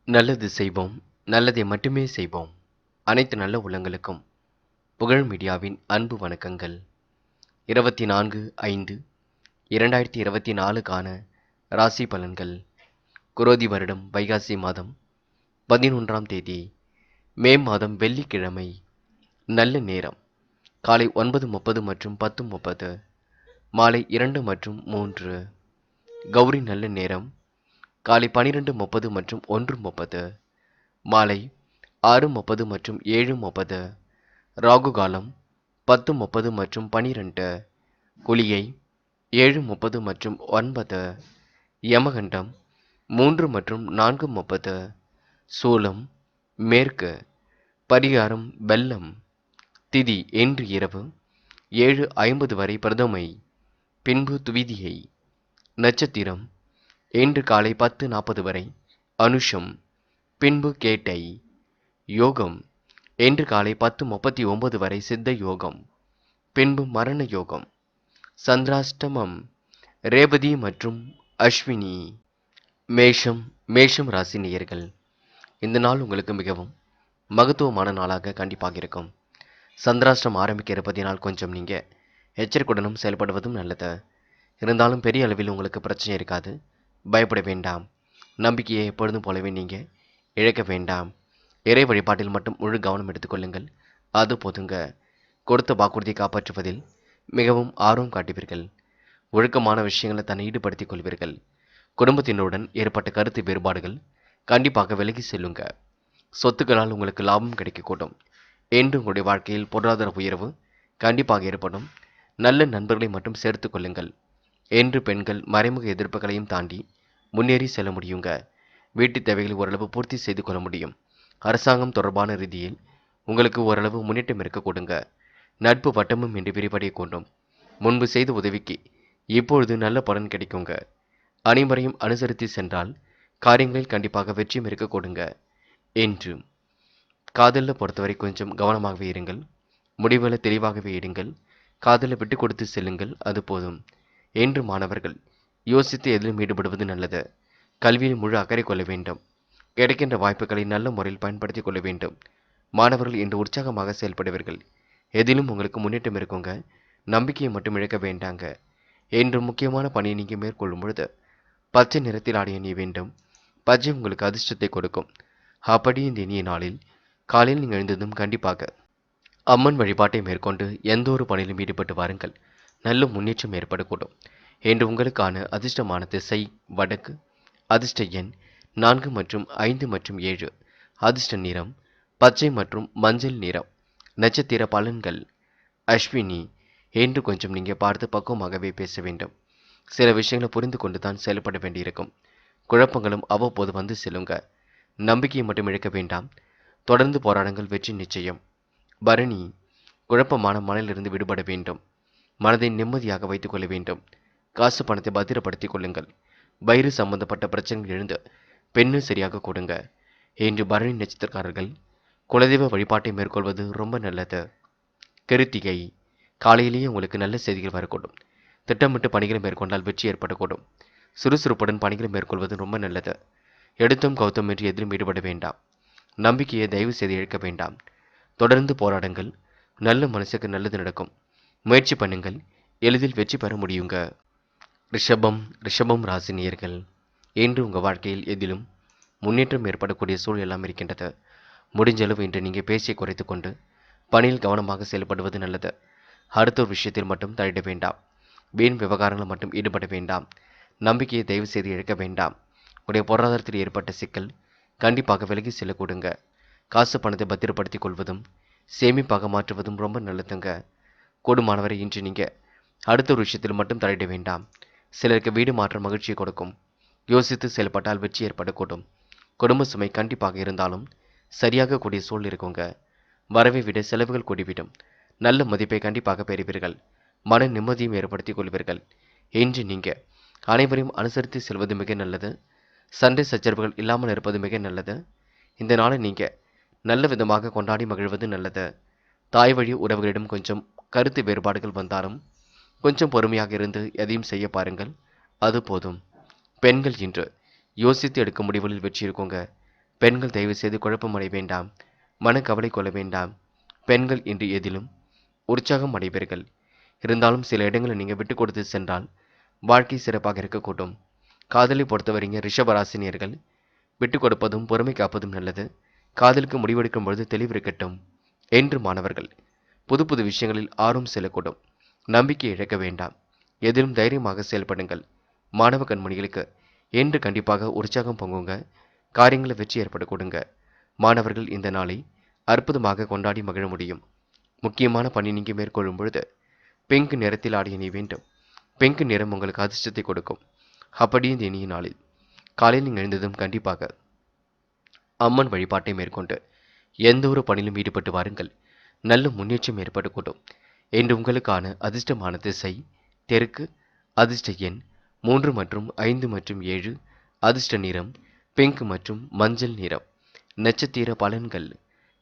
நல்லது செய்வோம், நல்லதை மட்டுமே செய்வோம். அனைத்து நல்ல உள்ளங்களுக்கும் புகழ் மீடியாவின் அன்பு வணக்கங்கள். 24/5/2024க்கான ராசி பலன்கள். குரோதி வருடம் வைகாசி மாதம் 11ஆம் தேதி, மே மாதம் வெள்ளிக்கிழமை. நல்ல நேரம் காலை 9:30 மற்றும் 10:30, மாலை 2 மற்றும் 3. கௌரி நல்ல நேரம் காலை 12:30 மற்றும் 1:30, மாலை 6:30 மற்றும் 7:30. ராகு காலம் 10:30 மற்றும் 12. குளிகை 7:30 மற்றும் 9. யமகண்டம் 3 மற்றும் 4:30. சூலம் மேற்கு. பரிகாரம் வெல்லம். திதி இன்று இரவு 7:50 வரை பிரதமை, பின்பு துவிதியை. நட்சத்திரம் இன்று காலை 10:40 வரை அனுஷம், பின்பு கேட்டை. யோகம் இன்று காலை 10:39 வரை சித்த யோகம், பின்பு மரண யோகம். சந்திராஷ்டமம் ரேவதி மற்றும் அஸ்வினி. மேஷம் ராசி நேயர்கள், இந்த நாள் உங்களுக்கு மிகவும் மகத்துவமான நாளாக கண்டிப்பாக இருக்கும். சந்திராஷ்டம் ஆரம்பிக்க இருப்பதினால் கொஞ்சம் நீங்கள் எச்சரிக்கையுடனும் செயல்படுவதும் நல்லது. இருந்தாலும் பெரிய அளவில் உங்களுக்கு பிரச்சனை இருக்காது, பயப்பட வேண்டாம். நம்பிக்கையை எப்பொழுதும் போலவே நீங்கள் இழக்க வேண்டாம். இறை வழிபாட்டில் மட்டும் முழு கவனம் எடுத்துக்கொள்ளுங்கள், அது போதுங்க. கொடுத்த வாக்குறுதியை காப்பாற்றுவதில் மிகவும் ஆர்வம் காட்டுவீர்கள். ஒழுக்கமான விஷயங்களை தன்னை ஈடுபடுத்திக் கொள்வீர்கள். குடும்பத்தினருடன் ஏற்பட்ட கருத்து வேறுபாடுகள் கண்டிப்பாக விலகி செல்லுங்க. சொத்துக்களால் உங்களுக்கு லாபம் கிடைக்கக்கூடும். என்று உங்களுடைய வாழ்க்கையில் பொருளாதார உயர்வு கண்டிப்பாக ஏற்படும். நல்ல நண்பர்களை மட்டும் சேர்த்து கொள்ளுங்கள். என்று பெண்கள் மறைமுக எதிர்ப்புகளையும் தாண்டி முன்னேறி செல்ல முடியுங்க. வீட்டு தேவைகளை ஓரளவு பூர்த்தி செய்து கொள்ள முடியும். அரசாங்கம் தொடர்பான ரீதியில் உங்களுக்கு ஓரளவு முன்னேற்றம் இருக்க கொடுங்க. நட்பு வட்டமும் இன்று விரிவடைய கூடும். முன்பு செய்த உதவிக்கு இப்பொழுது நல்ல பலன் கிடைக்குங்க. அனைவரையும் அனுசரித்து சென்றால் காரியங்களில் கண்டிப்பாக வெற்றியும் இருக்க கொடுங்க. என்று காதலில் பொறுத்தவரை கொஞ்சம் கவனமாகவே இருங்கள். முடிவுகளை தெளிவாகவே எடுங்கள். காதலை விட்டு கொடுத்து செல்லுங்கள், அது போதும். என்று மாணவர்கள் யோசித்து எதிலும் ஈடுபடுவது நல்லது. கல்வியில் முழு அக்கறை கொள்ள வேண்டும். கிடைக்கின்ற வாய்ப்புகளை நல்ல முறையில் பயன்படுத்திக் கொள்ள வேண்டும். மாணவர்கள் இன்று உற்சாகமாக செயல்படுவீர்கள். எதிலும் உங்களுக்கு முன்னேற்றம் இருக்குங்க. நம்பிக்கையை மட்டும் இழக்க வேண்டாங்க. என்று முக்கியமான பணியை நீங்கள் மேற்கொள்ளும் பொழுது பச்சை நிறத்தில் ஆடை அணிய வேண்டும். பச்சை உங்களுக்கு அதிர்ஷ்டத்தை கொடுக்கும். அப்படி இந்த இனிய நாளில் காலையில் நீங்கள் எழுந்ததும் கண்டிப்பாக அம்மன் வழிபாட்டை மேற்கொண்டு எந்த ஒரு பணியிலும் ஈடுபட்டு வாருங்கள். நல்ல முன்னேற்றம் ஏற்படக்கூடும். என்று உங்களுக்கான அதிர்ஷ்டமான திசை வடக்கு. அதிர்ஷ்ட எண் 4 மற்றும் 5 மற்றும் 7. அதிர்ஷ்ட நிறம் பச்சை மற்றும் மஞ்சள் நிறம். நட்சத்திர பலன்கள். அஸ்வினி. என்று கொஞ்சம் நீங்கள் பார்த்து பக்குவமாகவே பேச வேண்டும். சில விஷயங்களை புரிந்து கொண்டு தான் செயல்பட வேண்டியிருக்கும். குழப்பங்களும் அவ்வப்போது வந்து செல்லுங்க. நம்பிக்கையை மட்டும் இழக்க வேண்டாம். தொடர்ந்து போராடுங்கள், வெற்றி நிச்சயம். பரணி. குழப்பமான மனதிலிருந்து விடுபட வேண்டும். மனதை நிம்மதியாக வைத்துக் கொள்ள வேண்டும். காசு பணத்தை பத்திரப்படுத்திக் கொள்ளுங்கள். வயிறு சம்பந்தப்பட்ட பிரச்சனைகள் எழுந்து பெண்ணு சரியாக கொடுங்க. என்று பரணி நட்சத்திரக்காரர்கள் குலதெய்வ வழிபாட்டை மேற்கொள்வது ரொம்ப நல்லது. கிருத்திகை. காலையிலேயே உங்களுக்கு நல்ல செய்திகள் வரக்கூடும். திட்டமிட்டு பணிகளை மேற்கொண்டால் வெற்றி ஏற்படக்கூடும். சுறுசுறுப்புடன் பணிகளை மேற்கொள்வது ரொம்ப நல்லது. எடுத்தும் கௌத்தம் என்று எதிலும் ஈடுபட வேண்டாம். நம்பிக்கையை தயவு செய்து இழக்க வேண்டாம். தொடர்ந்து போராடுங்கள். நல்ல மனசுக்கு நல்லது நடக்கும். முயற்சி பண்ணுங்கள், எளிதில் வெற்றி பெற முடியுங்க. ரிஷபம் ராசி நேயர்கள், இன்று உங்கள் வாழ்க்கையில் எதிலும் முன்னேற்றம் ஏற்படக்கூடிய சூழல் எல்லாம் இருக்கின்றது. முடிஞ்சளவு இன்று நீங்கள் பேசியை குறைத்து கொண்டு பணியில் கவனமாக செயல்படுவது நல்லது. அடுத்த ஒரு விஷயத்தில் மட்டும் தலையிட வேண்டாம். வீண் விவகாரங்கள் மட்டும் ஈடுபட வேண்டாம். நம்பிக்கையை தயவு செய்து இழக்க வேண்டாம். உடைய பொருளாதாரத்தில் ஏற்பட்ட சிக்கல் கண்டிப்பாக விலகி செல்ல கொடுங்க. காசு பணத்தை பத்திரப்படுத்திக் கொள்வதும் சேமிப்பாக மாற்றுவதும் ரொம்ப நல்லதுங்க. கூடுமானவரை இன்று நீங்கள் அடுத்த ஒரு விஷயத்தில் மட்டும் தலையிட வேண்டாம். சிலருக்கு வீடு மாற்றம் மகிழ்ச்சியை கொடுக்கும். யோசித்து செயல்பட்டால் வெற்றி ஏற்படக்கூடும். குடும்ப சுமை கண்டிப்பாக இருந்தாலும் சரியாக கூடிய சூழல் இருக்குங்க. வரவை விட செலவுகள் கூடிவிடும். நல்ல மதிப்பை கண்டிப்பாக பெறுவீர்கள். மன நிம்மதியும் ஏற்படுத்திக் கொள்வீர்கள். இன்று நீங்கள் அனைவரையும் அனுசரித்து செல்வது மிக நல்லது. சண்டை சச்சரவுகள் இல்லாமல் இருப்பது மிக நல்லது. இந்த நாளை நீங்கள் நல்ல விதமாக கொண்டாடி மகிழ்வது நல்லது. தாய் வழி உறவுகளிடம் கொஞ்சம் கருத்து வேறுபாடுகள் வந்தாலும் கொஞ்சம் பொறுமையாக இருந்து எதையும் செய்ய பாருங்கள், அது போதும். பெண்கள் இன்று யோசித்து எடுக்கும் முடிவுகளில் வெற்றி இருக்குங்க. பெண்கள் தயவு செய்து குழப்பமடைய வேண்டாம், மனக்கவலை கொள்ள வேண்டாம். பெண்கள் இன்று எதிலும் உற்சாகம் அடைவீர்கள். இருந்தாலும் சில இடங்களை நீங்கள் விட்டு கொடுத்து சென்றால் வாழ்க்கை சிறப்பாக இருக்கக்கூடும். காதலை பொறுத்தவரைங்க ரிஷபராசினியர்கள் விட்டு கொடுப்பதும் பொறுமை காப்பதும் நல்லது. காதலுக்கு முடிவெடுக்கும் பொழுது தெளிவு இருக்கட்டும். என்று மாணவர்கள் புது புது விஷயங்களில் ஆர்வம் செல்லக்கூடும். நம்பிக்கை இழக்க வேண்டாம். எதிலும் தைரியமாக செயல்படுங்கள். மாணவ கண்மணிகளுக்கு என்று கண்டிப்பாக உற்சாகம் பொங்குங்க. காரியங்களை வெற்றி ஏற்பட கொடுங்க. மாணவர்கள் இந்த நாளை அற்புதமாக கொண்டாடி மகிழ முடியும். முக்கியமான பணி நீங்கள் மேற்கொள்ளும் பொழுது பிங்க் நிறத்தில் ஆடிய நீ வேண்டும். பிங்க் நிறம் உங்களுக்கு அதிர்ஷ்டத்தை கொடுக்கும். அப்படி இந்த இனிய நாளில் காலையில் நீங்கள் எழுந்ததும் கண்டிப்பாக அம்மன் வழிபாட்டை மேற்கொண்டு எந்த ஒரு பணியிலும் ஈடுபட்டு வாருங்கள். நல்ல முன்னேற்றம் ஏற்படக்கூடும். இன்று உங்களுக்கான அதிர்ஷ்டமான திசை தெற்கு. அதிர்ஷ்ட எண் 3 மற்றும் 5 மற்றும் 7. அதிர்ஷ்ட நிறம் பிங்க் மற்றும் மஞ்சள் நிறம். நட்சத்திர பலன்கள்.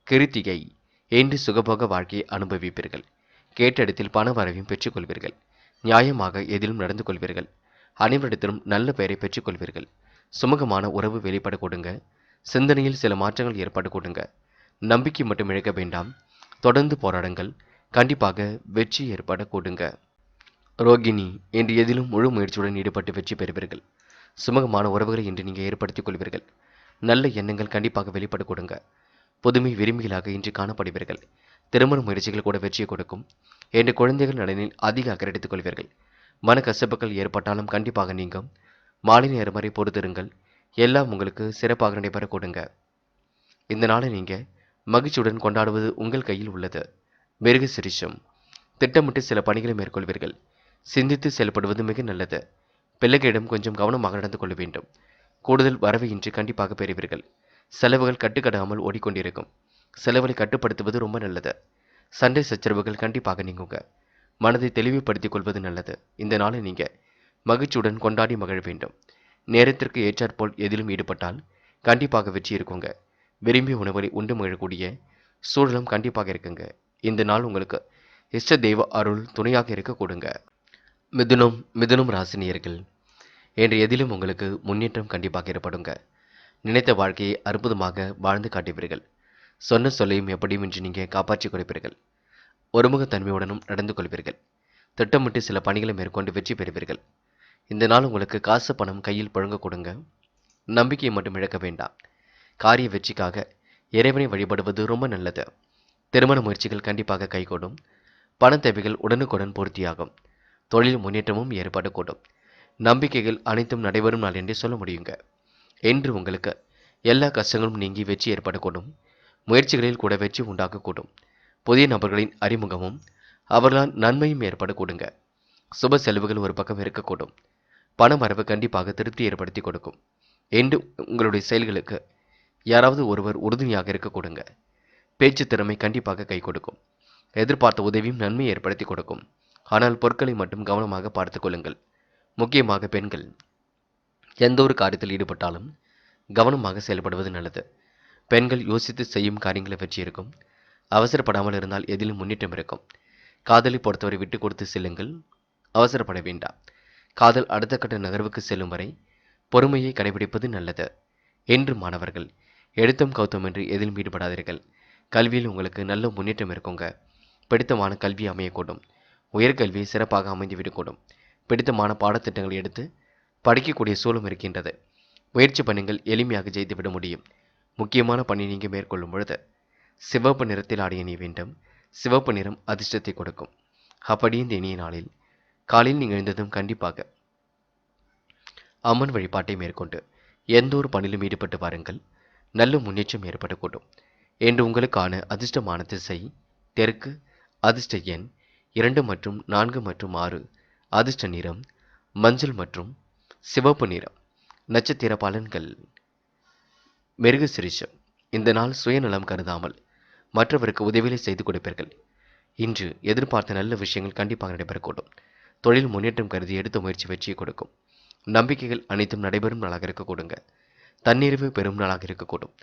கிருத்திகை. இன்று சுகபோக வாழ்க்கையை அனுபவிப்பீர்கள். கேட்ட இடத்தில் பண வரவையும் பெற்றுக்கொள்வீர்கள். நியாயமாக எதிலும் நடந்து கொள்வீர்கள். அனைவரிடத்திலும் நல்ல பெயரை பெற்றுக்கொள்வீர்கள். சுமூகமான உறவு வெளிப்பட கொடுங்க. சிந்தனையில் சில மாற்றங்கள் ஏற்பட கொடுங்க. நம்பிக்கை மட்டும் இழக்க வேண்டாம். தொடர்ந்து போராடுங்கள். கண்டிப்பாக வெற்றி ஏற்பட கொடுங்க. ரோகிணி. இன்று எதிலும் முழு முயற்சியுடன் ஈடுபட்டு வெற்றி பெறுவீர்கள். சுமூகமான உறவுகளை இன்று நீங்கள் ஏற்படுத்திக் கொள்வீர்கள். நல்ல எண்ணங்கள் கண்டிப்பாக வெளிப்பட கொடுங்க. புதுமை விரும்பிகளாக இன்று காணப்படுவீர்கள். திருமண முயற்சிகள் கூட வெற்றியை கொடுக்கும். இன்று குழந்தைகள் நலனில் அதிக அக்கறை எடுத்துக் கொள்வீர்கள். மன கசப்புகள் ஏற்பட்டாலும் கண்டிப்பாக நீங்கும். மாலை நேரம் வரை பொறுத்திருங்கள். எல்லாம் உங்களுக்கு சிறப்பாக நடைபெற கொடுங்க. இந்த நாளை நீங்க மகிழ்ச்சியுடன் கொண்டாடுவது உங்கள் கையில் உள்ளது. மிருக சிரிஷம். திட்டமிட்டு சில பணிகளை மேற்கொள்வீர்கள். சிந்தித்து செயல்படுவது மிக நல்லது. பிள்ளைகளிடம் கொஞ்சம் கவனமாக நடந்து கொள்ள வேண்டும். கூடுதல் வரவை இன்று கண்டிப்பாக பெறுவீர்கள். செலவுகள் கட்டுக்கடாமல் ஓடிக்கொண்டிருக்கும். செலவுகளை கட்டுப்படுத்துவது ரொம்ப நல்லது. சண்டை சச்சரவுகள் கண்டிப்பாக நீங்குங்க. மனதை தெளிவுபடுத்திக் கொள்வது நல்லது. இந்த நாளை நீங்க மகிழ்ச்சியுடன் கொண்டாடி மகிழ வேண்டும். நேரத்திற்கு ஏற்றாற்போல் எதிலும் ஈடுபட்டால் கண்டிப்பாக வெற்றி இருக்குங்க. விரும்பிய உணவுகளை உண்டு மகிழக்கூடிய சூழலும் கண்டிப்பாக இருக்குங்க. இந்த நாள் உங்களுக்கு இஷ்ட தெய்வ அருள் துணையாக இருக்க கொடுங்க. மிதுனம் ராசினியர்கள் என்று எதிலும் உங்களுக்கு முன்னேற்றம் கண்டிப்பாக ஏற்படுங்க. நினைத்த வாழ்க்கையை அற்புதமாக வாழ்ந்து காட்டுவீர்கள். சொன்ன சொல்லையும் எப்படியும் இன்று நீங்கள் காப்பாற்றிக் கொடுப்பீர்கள். ஒருமுகத்தன்மையுடனும் நடந்து கொள்வீர்கள். திட்டமிட்டு சில பணிகளை மேற்கொண்டு வெற்றி பெறுவீர்கள். இந்த நாள் உங்களுக்கு காசு பணம் கையில் புழங்க கொடுங்க. நம்பிக்கையை மட்டும் இழக்க வேண்டாம். காரிய வெற்றிக்காக இறைவனை வழிபடுவது ரொம்ப நல்லது. திருமண முயற்சிகள் கண்டிப்பாக கைகூடும். பண தேவைகள் உடனுக்குடன் பூர்த்தியாகும். தொழில் முன்னேற்றமும் ஏற்படக்கூடும். நம்பிக்கைகள் அனைத்தும் நடைபெறும் நாள் என்று சொல்ல முடியுங்க. என்று உங்களுக்கு எல்லா கஷ்டங்களும் நீங்கி வெற்றி ஏற்படக்கூடும். முயற்சிகளில் கூட வெற்றி உண்டாகக்கூடும். புதிய நபர்களின் அறிமுகமும் அவர்களால் நன்மையும் ஏற்படக்கூடுங்க. சுப செலவுகள் ஒரு பக்கம் இருக்கக்கூடும். பண வரவு கண்டிப்பாக திருப்தி ஏற்படுத்தி கொடுக்கும். என்று உங்களுடைய செயல்களுக்கு யாராவது ஒருவர் உறுதுணையாக இருக்க கொடுங்க. பேச்சு திறமை கண்டிப்பாக கை கொடுக்கும். எதிர்பார்த்த உதவியும் நன்மை ஏற்படுத்தி கொடுக்கும். ஆனால் பொருட்களை மட்டும் கவனமாக பார்த்துக் கொள்ளுங்கள். முக்கியமாக பெண்கள் எந்த ஒரு காரியத்தில் ஈடுபட்டாலும் கவனமாக செயல்படுவது நல்லது. பெண்கள் யோசித்து செய்யும் காரியங்களை வெற்றி இருக்கும். அவசரப்படாமல் இருந்தால் எதிலும் முன்னேற்றம் இருக்கும். காதலை பொறுத்தவரை விட்டு கொடுத்து செல்லுங்கள். அவசரப்பட வேண்டாம். காதல் அடுத்த கட்ட நகர்வுக்கு செல்லும் வரை பொறுமையை கடைபிடிப்பது நல்லது. என்று மாணவர்கள் எடுத்தும் கௌத்தம் என்று எதிலும் ஈடுபடாதீர்கள். கல்வியில் உங்களுக்கு நல்ல முன்னேற்றம் இருக்குங்க. பிடித்தமான கல்வி அமையக்கூடும். உயர்கல்வி சிறப்பாக அமைந்துவிடக்கூடும். பிடித்தமான பாடத்திட்டங்களை எடுத்து படிக்கக்கூடிய சூழலும் இருக்கின்றது. முயற்சி பண்ணுங்கள். எளிமையாக ஜெயித்துவிட முடியும். முக்கியமான பணி நீங்கள் மேற்கொள்ளும் பொழுது சிவப்பு நிறத்தில் ஆடிய நீ வேண்டும். சிவப்பு நிறம் அதிர்ஷ்டத்தை கொடுக்கும். அப்படி இந்த இனிய நாளில் காலையில் நீங்கள் எழுந்ததும் கண்டிப்பாக அம்மன் வழிபாட்டை மேற்கொண்டு எந்த ஒரு பணியிலும் ஈடுபட்டு வாருங்கள். நல்ல முன்னேற்றம் ஏற்படக்கூடும். என்று உங்களுக்கான அதிர்ஷ்டமான திசை தெற்கு. அதிர்ஷ்ட எண் 2 மற்றும் 4 மற்றும் 6. அதிர்ஷ்ட நிறம் மஞ்சள் மற்றும் சிவப்பு நிறம். நட்சத்திர பலன்கள். மிருக சிரிஷம். இந்த நாள் சுயநலம் கருதாமல் மற்றவருக்கு உதவிகளை செய்து கொடுப்பீர்கள். இன்று எதிர்பார்த்த நல்ல விஷயங்கள் கண்டிப்பாக நடைபெறக்கூடும். தொழில் முன்னேற்றம் கருதி எடுத்த முயற்சி வெற்றியை கொடுக்கும். நம்பிக்கைகள் அனைத்தும் நடைபெறும் நாளாக இருக்க கொடுங்க. தன்னிறைவு பெறும் நாளாக இருக்கக்கூடும்.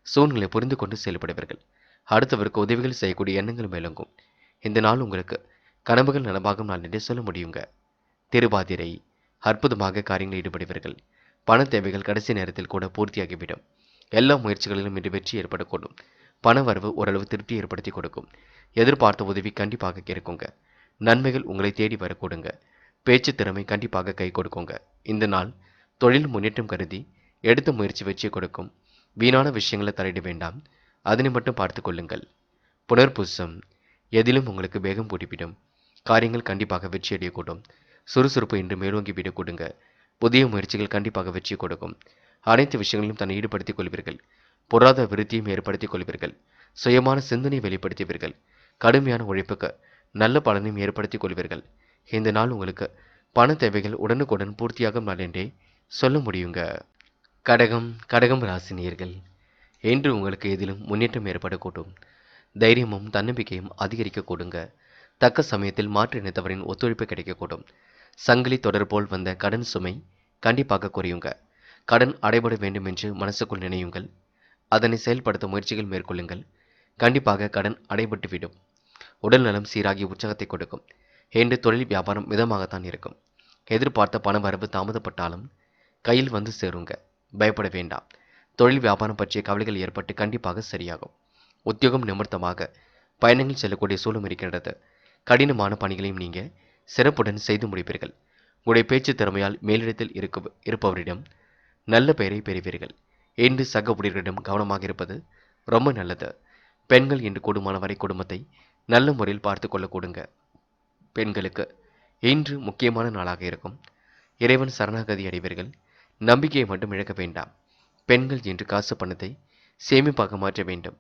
சூழ்நிலை புரிந்து கொண்டு செயல்படுவீர்கள். அடுத்தவருக்கு உதவிகள் செய்யக்கூடிய எண்ணங்கள் மேலோங்கும். இந்த நாள் உங்களுக்கு கனவுகள் நனவாகும் நாள் என்று சொல்ல முடியுங்க. திருவாதிரை. அற்புதமாக காரியங்களில் ஈடுபடுவீர்கள். பண தேவைகள் கடைசி நேரத்தில் கூட பூர்த்தியாகிவிடும். எல்லா முயற்சிகளிலும் இன்று வெற்றி ஏற்படக்கூடும். பணவரவு ஓரளவு திருப்தி ஏற்படுத்தி கொடுக்கும். எதிர்பார்த்த உதவி கண்டிப்பாக கிடைக்குங்க. நன்மைகள் உங்களை தேடி வரக்கூடுங்க. பேச்சு திறமை கண்டிப்பாக கை கொடுக்குங்க. இந்த நாள் தொழில் முன்னேற்றம் கருதி எடுத்த முயற்சி வெற்றி கொடுக்கும். வீணான விஷயங்களை தலையிட வேண்டாம். அதனை மட்டும் பார்த்து கொள்ளுங்கள். புனர்பூசம் எதிலும் உங்களுக்கு வேகம் கூட்டிவிடும். காரியங்கள் கண்டிப்பாக வெற்றி அடையக்கூடும். சுறுசுறுப்பு இன்று மேலோங்கி விட கொடுங்க. புதிய முயற்சிகள் கண்டிப்பாக வெற்றி கொடுக்கும். அனைத்து விஷயங்களிலும் தன்னை ஈடுபடுத்திக் கொள்வீர்கள். பொருளாதார விருத்தியும் ஏற்படுத்திக் கொள்வீர்கள். சுயமான சிந்தனை வெளிப்படுத்துவீர்கள். கடுமையான உழைப்புக்கு நல்ல பலனையும் ஏற்படுத்திக் கொள்வீர்கள். இந்த நாள் உங்களுக்கு பண தேவைகள் உடனுக்குடன் பூர்த்தியாகும் நாள் என்றே சொல்ல முடியுங்க. கடகம் ராசினியர்கள், இன்று உங்களுக்கு எதிலும் முன்னேற்றம் ஏற்படக்கூடும். தைரியமும் தன்னம்பிக்கையும் அதிகரிக்க கூடுங்க. தக்க சமயத்தில் மாற்று இனத்தவரின் ஒத்துழைப்பு கிடைக்கக்கூடும். சங்கிலி தொடர் போல் வந்த கடன் சுமை கண்டிப்பாக குறையுங்க. கடன் அடைபட வேண்டும் என்று மனசுக்குள் நினையுங்கள். அதனை செயல்படுத்த முயற்சிகள் மேற்கொள்ளுங்கள். கண்டிப்பாக கடன் அடைபட்டுவிடும். உடல் நலம் சீராகி உற்சாகத்தை கொடுக்கும். இன்று தொழில் வியாபாரம் மிதமாகத்தான் இருக்கும். எதிர்பார்த்த பண வரவு தாமதப்பட்டாலும் கையில் வந்து சேருங்க. பயப்பட வேண்டாம். தொழில் வியாபாரம் பற்றிய கவலைகள் ஏற்பட்டு கண்டிப்பாக சரியாகும். உத்தியோகம் நிமித்தமாக பயணங்கள் செல்லக்கூடிய சூழலும் இருக்கின்றது. கடினமான பணிகளையும் நீங்க சிறப்புடன் செய்து முடிப்பீர்கள். உங்களுடைய பேச்சு திறமையால் மேலிடத்தில் இருப்பவரிடம் நல்ல பெயரை பெறுவீர்கள். இன்று சக ஊழியர்களிடம் கவனமாக இருப்பது ரொம்ப நல்லது. பெண்கள் இன்று கூடுமான வரை குடும்பத்தை நல்ல முறையில் பார்த்து கொள்ள கூடுங்க. பெண்களுக்கு இன்று முக்கியமான நாளாக இருக்கும். இறைவன் சரணாகதி அடைவீர்கள். நம்பிக்கையை மட்டும் இழக்க வேண்டாம். பெண்கள் இன்று காசு பணத்தை சேமிப்பாக மாற்ற வேண்டும்.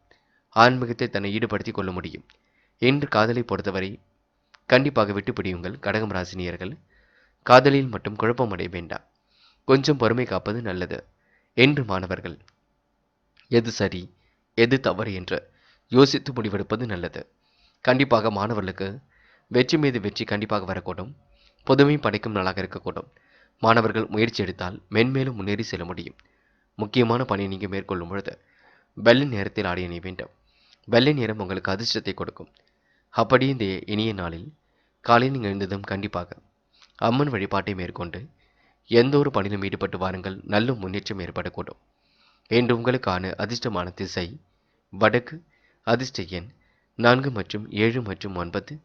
ஆன்மீகத்தை தன்னை ஈடுபடுத்திக் கொள்ள முடியும். இன்று காதலை பொறுத்தவரை கண்டிப்பாக விட்டு பிடியுங்கள். கடகம் ராசினியர்கள், காதலில் மட்டும் குழப்பம் அடைய வேண்டாம். கொஞ்சம் பொறுமை காப்பது நல்லது. என்று மாணவர்கள் எது சரி எது தவறு என்று யோசித்து முடிவெடுப்பது நல்லது. கண்டிப்பாக மாணவர்களுக்கு வெற்றி மீது வெற்றி கண்டிப்பாக வரக்கூடும். புதுமை படைக்கும் நாளாக இருக்கக்கூடும். மாணவர்கள் முயற்சி எடுத்தால் மென்மேலும் முன்னேறி செல்ல முடியும். முக்கியமான பணியை நீங்கள் மேற்கொள்ளும் பொழுது வெள்ளை நேரத்தில் ஆடை அணிய வேண்டும். வெள்ளை நேரம் உங்களுக்கு அதிர்ஷ்டத்தை கொடுக்கும். அப்படி இந்த இனிய நாளில் காலை நீங்கள் எழுந்ததும் கண்டிப்பாக அம்மன் வழிபாட்டை மேற்கொண்டு எந்த ஒரு பணியிலும் ஈடுபட்டு வாருங்கள். நல்ல முன்னேற்றம் ஏற்படக்கூடும். இன்று உங்களுக்கான அதிர்ஷ்டமான திசை வடக்கு. அதிர்ஷ்ட எண் 4 மற்றும் 7 மற்றும் 9.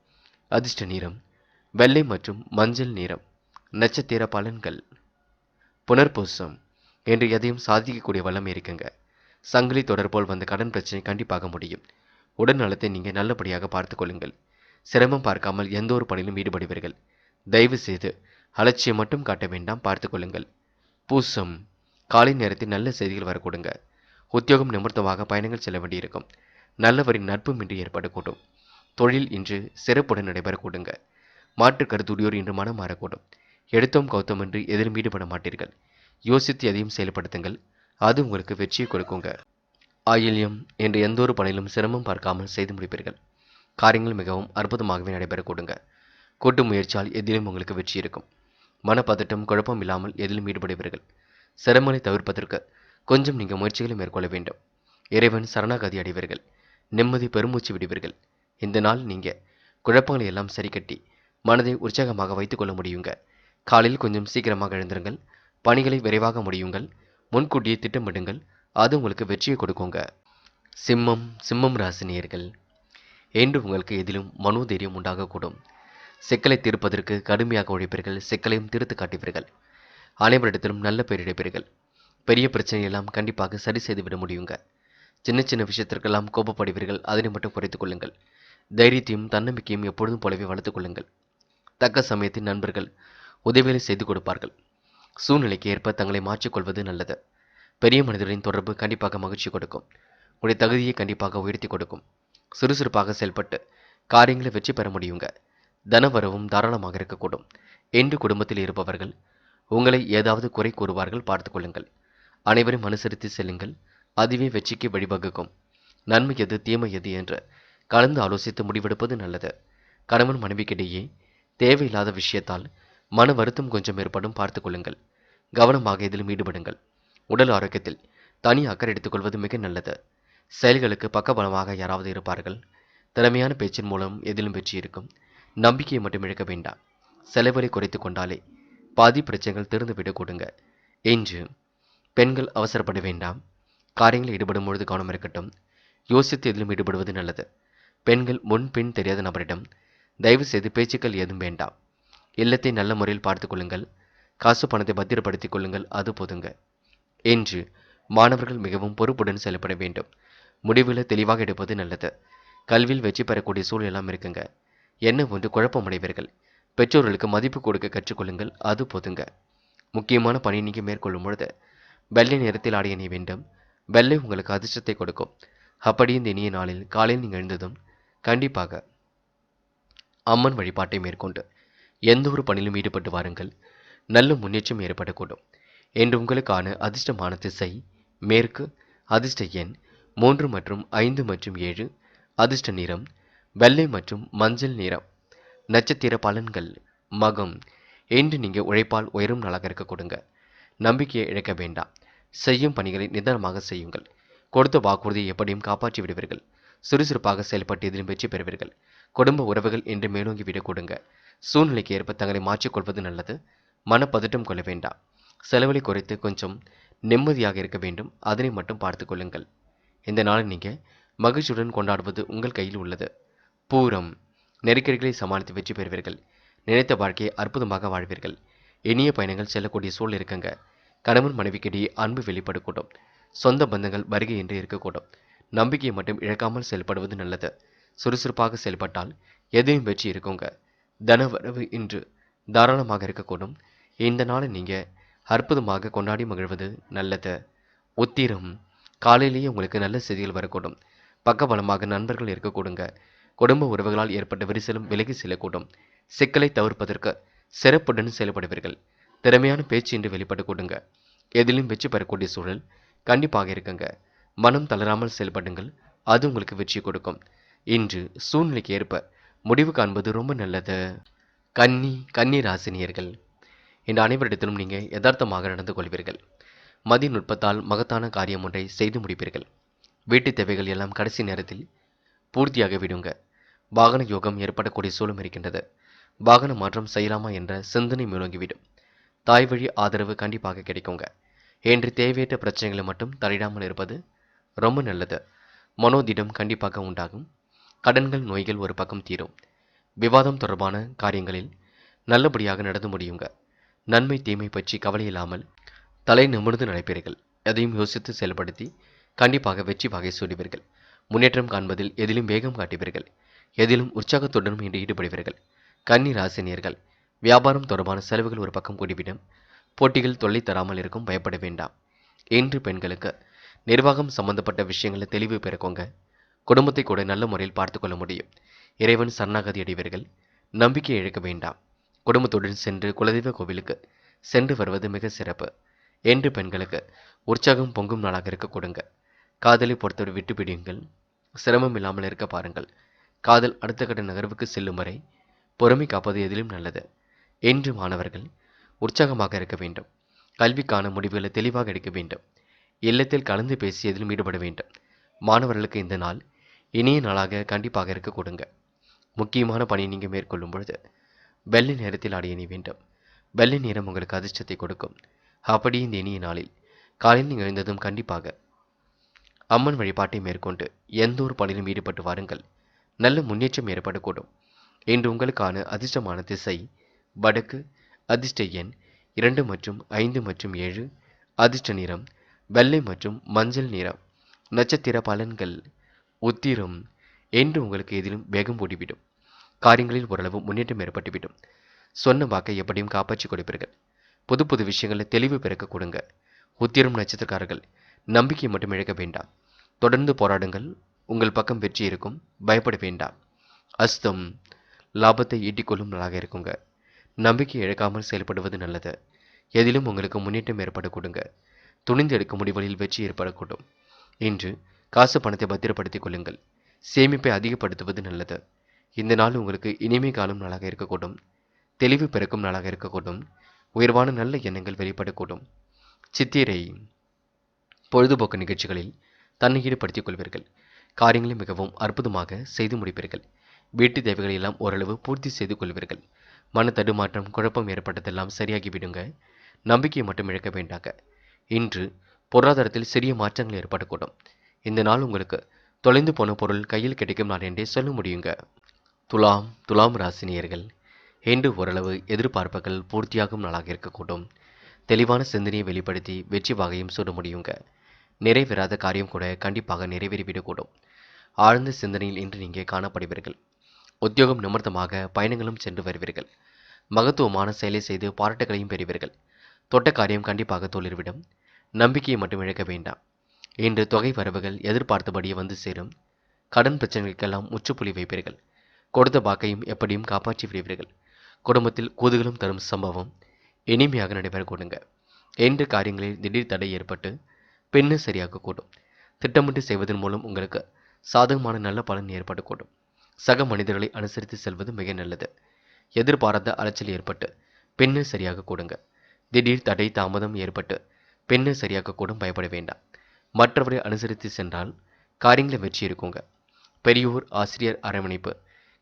அதிர்ஷ்ட நிறம் வெள்ளை மற்றும் மஞ்சள் நிறம். நட்சத்திர பலன்கள். புனர்பூசம் என்று எதையும் சாதிக்கக்கூடிய வளம் இருக்குங்க. சங்கிலி தொடர் போல் வந்த கடன் பிரச்சனை கண்டிப்பாக முடியும். உடல் நலத்தை நீங்கள் நல்லபடியாக பார்த்து கொள்ளுங்கள். சிரமம் பார்க்காமல் எந்த ஒரு பணியிலும் ஈடுபடுவீர்கள். தயவு செய்து அலட்சியம் மட்டும் காட்ட வேண்டாம், பார்த்து கொள்ளுங்கள். பூசம் காலை நேரத்தில் நல்ல செய்திகள் வரக்கூடுங்க. உத்தியோகம் நிமித்தமாக பயணங்கள் செல்ல வேண்டியிருக்கும். நல்லவரின் நட்பும் இன்று ஏற்படக்கூடும். தொழில் இன்று சிறப்புடன் நடைபெறக்கூடுங்க. மாற்று கருத்துடையோர் இன்று மனம் மாறக்கூடும். எடுத்தோம் கௌத்தம் என்று எதிலும் ஈடுபட மாட்டீர்கள். யோசித்து எதையும் செயல்படுத்துங்கள். அது உங்களுக்கு வெற்றியை கொடுக்குங்க. ஆயில்யம் என்று எந்த ஒரு பணியிலும் சிரமம் பார்க்காமல் செய்து முடிப்பீர்கள். காரியங்கள் மிகவும் அற்புதமாகவே நடைபெறக்கூடுங்க. கூட்டு முயற்சியால் எதிலும் உங்களுக்கு வெற்றி இருக்கும். மனப்பதட்டம் குழப்பம் இல்லாமல் எதிலும் ஈடுபடுவீர்கள். சிரமங்களை தவிர்ப்பதற்கு கொஞ்சம் நீங்கள் முயற்சிகளை மேற்கொள்ள வேண்டும். இறைவன் சரணாகதி அடைவீர்கள். நிம்மதி பெருமூச்சு விடுவீர்கள். இந்த நாள் நீங்கள் குழப்பங்களை எல்லாம் சரி கட்டி மனதை உற்சாகமாக வைத்துக் கொள்ள முடியுங்க. காலையில் கொஞ்சம் சீக்கிரமாக எழுந்திருங்கள். பணிகளை விரைவாக முடியுங்கள். முன்கூட்டியே திட்டமிடுங்கள். அது உங்களுக்கு வெற்றியை கொடுக்குங்க. சிம்மம் ராசினியர்கள், என்று உங்களுக்கு எதிலும் மனோதைரியம் உண்டாகக்கூடும். சிக்கலை தீர்ப்பதற்கு கடுமையாக உழைப்பீர்கள். சிக்கலையும் தீர்த்து காட்டுவீர்கள். அனைவரிடத்திலும் நல்ல பெயர் எடுப்பீர்கள். பெரிய பிரச்சனையெல்லாம் கண்டிப்பாக சரி செய்து விட முடியுங்க. சின்ன சின்ன விஷயத்திற்கெல்லாம் கோபப்படுவீர்கள். அதனை மட்டும் குறைத்துக் கொள்ளுங்கள். தைரியத்தையும் தன்னம்பிக்கையும் எப்பொழுதும் போலவே வளர்த்துக் கொள்ளுங்கள். தக்க சமயத்தில் நண்பர்கள் உதவிகளை செய்து கொடுப்பார்கள். சூழ்நிலைக்கு ஏற்ப தங்களை மாற்றிக்கொள்வது நல்லது. பெரிய மனிதரின் தொடர்பு கண்டிப்பாக மகிழ்ச்சி கொடுக்கும். உடைய தகுதியை கண்டிப்பாக உயர்த்தி கொடுக்கும். சுறுசுறுப்பாக செயல்பட்டு காரியங்களை வெற்றி பெற முடியுங்க. தனவரவும் தாராளமாக இருக்கக்கூடும். என்று குடும்பத்தில் இருப்பவர்கள் உங்களை ஏதாவது குறை கூறுவார்கள், பார்த்துக் கொள்ளுங்கள். அனைவரும் அனுசரித்து செல்லுங்கள். அதுவே வெற்றிக்கு வழிவகுக்கும். நன்மை எது தீமை எது என்று கலந்து ஆலோசித்து முடிவெடுப்பது நல்லது. கணவன் மனைவிக்கிடையே தேவையில்லாத விஷயத்தால் மன வருத்தம் கொஞ்சம் ஏற்படும், பார்த்துக் கொள்ளுங்கள். கவனமாக இதிலும் ஈடுபடுங்கள். உடல் ஆரோக்கியத்தில் தனி அக்கறை எடுத்துக்கொள்வது மிக நல்லது. செயல்களுக்கு பக்கபலமாக யாராவது இருப்பார்கள். திறமையான பேச்சின் மூலம் எதிலும் வெற்றி இருக்கும். நம்பிக்கையை மட்டும் இழக்க வேண்டாம். செலவுகளை குறைத்து கொண்டாலே பாதி பிரச்சனைகள் திறந்துவிடக் கொடுங்க. இன்று பெண்கள் அவசரப்பட வேண்டாம். காரியங்களில் ஈடுபடும் பொழுது கவனம் இருக்கட்டும். யோசித்து எதிலும் ஈடுபடுவது நல்லது. பெண்கள் முன் பின் தெரியாத நபரிடம் தயவு செய்து பேச்சுக்கள் ஏதும் வேண்டாம். இல்லத்தை நல்ல முறையில் பார்த்துக் கொள்ளுங்கள். காசு பணத்தை பத்திரப்படுத்திக் கொள்ளுங்கள், அது போதுங்க. இன்று மாணவர்கள் மிகவும் பொறுப்புடன் செயல்பட வேண்டும். முடிவுகளை தெளிவாக எடுப்பது நல்லது. கல்வியில் வெற்றி பெறக்கூடிய சூழலெல்லாம் இருக்குங்க. என்ன ஒன்று குழப்பமடைவீர்கள். பெற்றோர்களுக்கு மதிப்பு கொடுக்க கற்றுக்கொள்ளுங்கள், அது போதுங்க. முக்கியமான பணி நீங்கள் மேற்கொள்ளும் பொழுது வெள்ளை நிறத்தில் ஆடை அணிய வேண்டும். வெள்ளை உங்களுக்கு அதிர்ஷ்டத்தை கொடுக்கும். அப்படி இந்த இனிய நாளில் காலையில் நீங்கள் எழுந்ததும் கண்டிப்பாக அம்மன் வழிபாட்டை மேற்கொண்டு எந்த ஒரு பணியிலும் ஈடுபட்டு வாருங்கள். நல்ல முன்னேற்றம் ஏற்படக்கூடும். என்று உங்களுக்கான அதிர்ஷ்டமான திசை மேற்கு. அதிர்ஷ்ட எண் 3 மற்றும் 5 மற்றும் 7. அதிர்ஷ்ட நிறம் வெள்ளை மற்றும் மஞ்சள் நிறம். நட்சத்திர பலன்கள் மகம். இன்று நீங்கள் உழைப்பால் உயரும் நாளாக இருக்க கொடுங்க. நம்பிக்கையை இழக்க வேண்டாம். செய்யும் பணிகளை நிதானமாக செய்யுங்கள். கொடுத்த வாக்குறுதியை எப்படியும் காப்பாற்றி விடுவீர்கள். சுறுசுறுப்பாக செயல்பட்டு எதிலும் வெற்றி பெறுவீர்கள். குடும்ப உறவுகள் என்று மேலோங்கி விட கொடுங்க. சூழ்நிலைக்கு ஏற்ப தங்களை மாற்றிக்கொள்வது நல்லது. மனப்பதட்டம் கொள்ள வேண்டாம். செலவழி குறைத்து கொஞ்சம் நிம்மதியாக இருக்க வேண்டும். அதனை மட்டும் பார்த்து கொள்ளுங்கள். இந்த நாளை நீங்கள் மகிழ்ச்சியுடன் கொண்டாடுவது உங்கள் கையில் உள்ளது. பூரம். நெருக்கடிகளை சமாளித்து வெற்றி பெறுவீர்கள். நினைத்த வாழ்க்கையை அற்புதமாக வாழ்வீர்கள். இனிய பயணங்கள் செல்லக்கூடிய சூழல் இருக்குங்க. கணவன் மனைவிக்கிடையே அன்பு வெளிப்படக்கூடும். சொந்த பந்தங்கள் வருகை என்று இருக்கக்கூடும். நம்பிக்கையை மட்டும் இழக்காமல் செயல்படுவது நல்லது. சுறுசுறுப்பாக செயல்பட்டால் எதையும் வெற்றி இருக்குங்க. தனவரவு இன்று தாராளமாக இருக்கக்கூடும். இந்த நாளை நீங்கள் அற்புதமாக கொண்டாடி மகிழ்வது நல்லது. உத்திரம். காலையிலேயே உங்களுக்கு நல்ல செய்திகள் வரக்கூடும். பக்கபலமாக நண்பர்கள் இருக்கக்கூடுங்க. குடும்ப உறவுகளால் ஏற்பட்ட விரிசலும் விலகி செல்லக்கூடும். சிக்கலை தவிர்ப்பதற்கு சிறப்புடன் செயல்படுவீர்கள். திறமையான பேச்சு இன்று வெளிப்பட கொடுங்க. எதிலும் வெற்றி பெறக்கூடிய சூழல் கண்டிப்பாக இருக்குங்க. மனம் தளராமல் செயல்படுங்கள், அது உங்களுக்கு வெற்றி கொடுக்கும். இன்று சூழ்நிலைக்கு ஏற்ப முடிவு காண்பது ரொம்ப நல்லது. கன்னி ராசினியர்கள். இன்று அனைவரிடத்திலும் நீங்கள் யதார்த்தமாக நடந்து கொள்வீர்கள். மதி நுட்பத்தால் மகத்தான காரியம் ஒன்றை செய்து முடிப்பீர்கள். வீட்டு தேவைகள் எல்லாம் கடைசி நேரத்தில் பூர்த்தியாக விடுங்க. வாகன யோகம் ஏற்படக்கூடிய சூழலும் இருக்கின்றது. வாகன மாற்றம் செய்யலாமா என்ற சிந்தனை மேலோங்கிவிடும். தாய் வழி ஆதரவு கண்டிப்பாக கிடைக்குங்க. என்று தேவையற்ற பிரச்சனைகளை மட்டும் தலையிடாமல் இருப்பது ரொம்ப நல்லது. மனோதிடம் கண்டிப்பாக உண்டாகும். கடன்கள் நோய்கள் ஒரு பக்கம் தீரும். விவாதம் தொடர்பான காரியங்களில் நல்லபடியாக நடந்து முடியுங்க. நன்மை தீமை பற்றி கவலை இல்லாமல் தலை நிமிர்ந்து நடப்பீர்கள். எதையும் யோசித்து செயல்படுத்தி கண்டிப்பாக வெற்றி வகை சூடுவீர்கள். முன்னேற்றம் காண்பதில் எதிலும் வேகம் காட்டுவீர்கள். எதிலும் உற்சாகத்துடன் இன்று ஈடுபடுவீர்கள். கன்னி ராசினியர்கள். வியாபாரம் தொடர்பான செலவுகள் ஒரு பக்கம் கூடிவிடும். போட்டிகள் தொல்லை தராமல் இருக்கும், பயப்பட வேண்டாம். இன்று பெண்களுக்கு நிர்வாகம் சம்பந்தப்பட்ட விஷயங்களில் தெளிவு பிறக்குங்க. குடும்பத்தை கூட நல்ல முறையில் பார்த்துக்கொள்ள முடியும். இறைவன் சரணாகதி அடைவீர்கள். நம்பிக்கை இழக்க வேண்டாம். குடும்பத்துடன் சென்று குலதெய்வ கோவிலுக்கு சென்று வருவது மிக சிறப்பு. என்று பெண்களுக்கு உற்சாகம் பொங்கும் நாளாக இருக்க கொடுங்க. காதலை பொறுத்தவரை விட்டு பிடியுங்கள். சிரமம் இல்லாமல் இருக்க பாருங்கள். காதல் அடுத்த கட்ட நகர்வுக்கு செல்லும் வரை பொறுமை காப்பது எதிலும் நல்லது. என்று மாணவர்கள் உற்சாகமாக இருக்க வேண்டும். கல்விக்கான முடிவுகளை தெளிவாக எடுக்க வேண்டும். இல்லத்தில் கலந்து பேசி எதிலும் ஈடுபட வேண்டும். மாணவர்களுக்கு இந்த நாள் இனிய நாளாக கண்டிப்பாக இருக்க கொடுங்க. முக்கியமான பணியை நீங்கள் மேற்கொள்ளும் பொழுது வெள்ளை நேரத்தில் ஆடை அணிய வேண்டும். வெள்ளை நிறம் உங்களுக்கு அதிர்ஷ்டத்தை கொடுக்கும். அப்படி இந்த இனிய நாளில் காலையில் நீங்கள் எழுந்ததும் கண்டிப்பாக அம்மன் வழிபாட்டை மேற்கொண்டு எந்த ஒரு பணியிலும் ஈடுபட்டு வாருங்கள். நல்ல முன்னேற்றம் ஏற்படக்கூடும். இன்று உங்களுக்கான அதிர்ஷ்டமான திசை வடக்கு. அதிர்ஷ்ட எண் 2 மற்றும் 5 மற்றும் 7. அதிர்ஷ்ட நிறம் வெள்ளை மற்றும் மஞ்சள் நிறம். நட்சத்திர பலன்கள் உத்திரம். என்று உங்களுக்கு எதிலும் வேகம் ஓடிவிடும். காரியங்களில் ஓரளவு முன்னேற்றம் ஏற்பட்டுவிடும். சொன்ன வாக்கை எப்படியும் காப்பாற்றி கொடுப்பீர்கள். புது புது விஷயங்களில் தெளிவு பிறக்க கொடுங்க. உத்திரம் நட்சத்திரக்காரர்கள் நம்பிக்கை மட்டும் இழக்க வேண்டாம். தொடர்ந்து போராடுங்கள், உங்கள் பக்கம் வெற்றி இருக்கும், பயப்பட வேண்டாம். அஸ்தம். லாபத்தை ஈட்டிக்கொள்ளும் நாளாக இருக்குங்க. நம்பிக்கை இழக்காமல் செயல்படுவது நல்லது. எதிலும் உங்களுக்கு முன்னேற்றம் ஏற்பட கொடுங்க. துணிந்து எடுக்கும் முடிவுகளில் வெற்றி ஏற்படக்கூடும். இன்று காசு பணத்தை பத்திரப்படுத்திக் கொள்ளுங்கள். சேமிப்பை அதிகப்படுத்துவது நல்லது. இந்த நாள் உங்களுக்கு இனிமை காணும் நாளாக இருக்கக்கூடும். தெளிவு பிறக்கும் நாளாக இருக்கக்கூடும். உயர்வான நல்ல எண்ணங்கள் வெளிப்படக்கூடும். சித்திரை. பொழுதுபோக்கு நிகழ்ச்சிகளில் தன்னை ஈடுபடுத்திக் கொள்வீர்கள். காரியங்களை மிகவும் அற்புதமாக செய்து முடிப்பீர்கள். வீட்டு தேவைகளை எல்லாம் ஓரளவு பூர்த்தி செய்து கொள்வீர்கள். மன தடுமாற்றம் குழப்பம் ஏற்பட்டதெல்லாம் சரியாகி விடுங்க. நம்பிக்கையை மட்டும் இழக்க வேண்டாங்க. இன்று பொருளாதாரத்தில் சிறிய மாற்றங்கள் ஏற்படக்கூடும். இந்த நாள் உங்களுக்கு தொலைந்து போன பொருள் கையில் கிடைக்கும் நாள் என்றே சொல்ல முடியுங்க. துலாம் ராசினியர்கள், இன்று ஓரளவு எதிர்பார்ப்புகள் பூர்த்தியாகும் நாளாக இருக்கக்கூடும். தெளிவான சிந்தனையை வெளிப்படுத்தி வெற்றி வாகையும் சூட முடியுங்க. நிறைவேறாத காரியம் கூட கண்டிப்பாக நிறைவேறிவிடக்கூடும். ஆழ்ந்த சிந்தனையில் இன்று நீங்கள் காணப்படுவீர்கள். உத்தியோகம் நிமித்தமாக பயணங்களும் சென்று வருவீர்கள். மகத்துவமான செயலை செய்து பாராட்டுகளையும் பெறுவீர்கள். தொட்ட காரியம் கண்டிப்பாக தோல்விவிடும். நம்பிக்கையை மட்டும் இழக்க வேண்டாம். இன்று தொகை வரவுகள் எதிர்பார்த்தபடியே வந்து சேரும். கடன் பிரச்சனைகளுக்கெல்லாம் முற்றுப்புள்ளி வைப்பீர்கள். கொடுத்த வாக்கையும் எப்படியும் காப்பாற்றி விடுவீர்கள். குடும்பத்தில் குதூகலம் தரும் சம்பவம் இனிமையாக நடைபெற கொடுங்க. இன்று காரியங்களில் திடீர் தடை ஏற்பட்டு பின்னு சரியாக கூடும். திட்டமிட்டு செய்வதன் மூலம் உங்களுக்கு சாதகமான நல்ல பலன் ஏற்படக்கூடும். சக மனிதர்களை அனுசரித்து செல்வது மிக நல்லது. எதிர்பாராத அலைச்சல் ஏற்பட்டு பின்னு சரியாக கூடுங்க. திடீர் தடை தாமதம் ஏற்பட்டு பின்னு சரியாக கூடும். பயப்பட வேண்டாம். மற்றவரை அனுசரித்து சென்றால் காரியங்களில் வெற்றி இருக்குங்க. பெரியோர் ஆசிரியர் அரவணைப்பு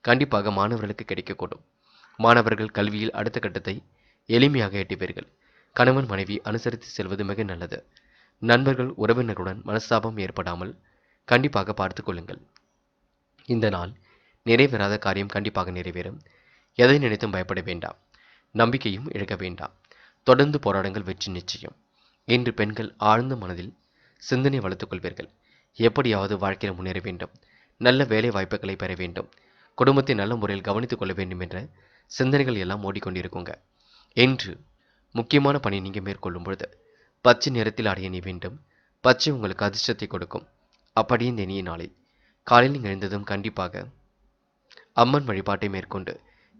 கண்டிப்பாக மாணவர்களுக்கு கிடைக்கக்கூடும். மாணவர்கள் கல்வியில் அடுத்த கட்டத்தை எளிமையாக எட்டுவீர்கள். கணவன் மனைவி அனுசரித்து செல்வது மிக நல்லது. நண்பர்கள் உறவினருடன் மனஸ்தாபம் ஏற்படாமல் கண்டிப்பாக பார்த்து கொள்ளுங்கள். இந்த நாள் நிறைவேறாத காரியம் கண்டிப்பாக நிறைவேறும். எதை நினைத்தும் பயப்பட வேண்டாம். நம்பிக்கையும் இழக்க வேண்டாம். தொடர்ந்து போராடுங்கள், வெற்றி நிச்சயம். இன்று பெண்கள் ஆழ்ந்த மனதில் சிந்தனை வளர்த்துக் கொள்வீர்கள். எப்படியாவது வாழ்க்கையில் முன்னேற வேண்டும். நல்ல வேலை வாய்ப்புகளை பெற வேண்டும். குடும்பத்தை நல்ல முறையில் கவனித்துக் கொள்ள வேண்டும் என்ற சிந்தனைகள் எல்லாம் ஓடிக்கொண்டிருக்குங்க. இன்று முக்கியமான பணி நீங்கள் மேற்கொள்ளும் பொழுது பச்சை நிறத்தில் ஆடைய நீ வேண்டும். பச்சை உங்களுக்கு அதிர்ஷ்டத்தை கொடுக்கும். அப்படியே இந்த இனிய நாளில் காலையில் எழுந்ததும் கண்டிப்பாக அம்மன் வழிபாட்டை மேற்கொண்டு